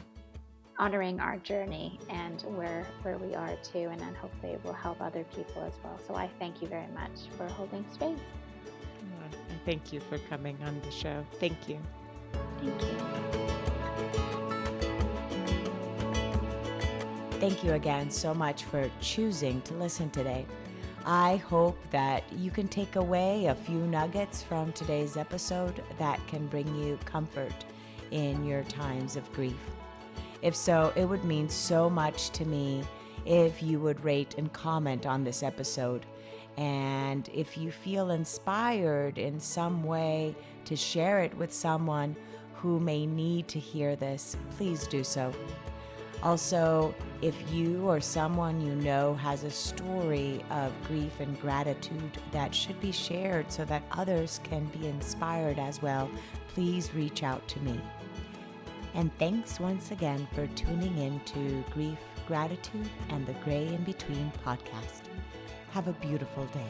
Speaker 1: honoring our journey and where we are too, and then hopefully it will help other people as well. So I thank you very much for holding space.
Speaker 2: And thank you for coming on the show. Thank you.
Speaker 1: Thank you.
Speaker 2: Thank you again so much for choosing to listen today. I hope that you can take away a few nuggets from today's episode that can bring you comfort in your times of grief. If so, it would mean so much to me if you would rate and comment on this episode. And if you feel inspired in some way to share it with someone who may need to hear this, please do so. Also, if you or someone you know has a story of grief and gratitude that should be shared so that others can be inspired as well, please reach out to me. And thanks once again for tuning in to Grief, Gratitude, and the Gray in Between podcast. Have a beautiful day.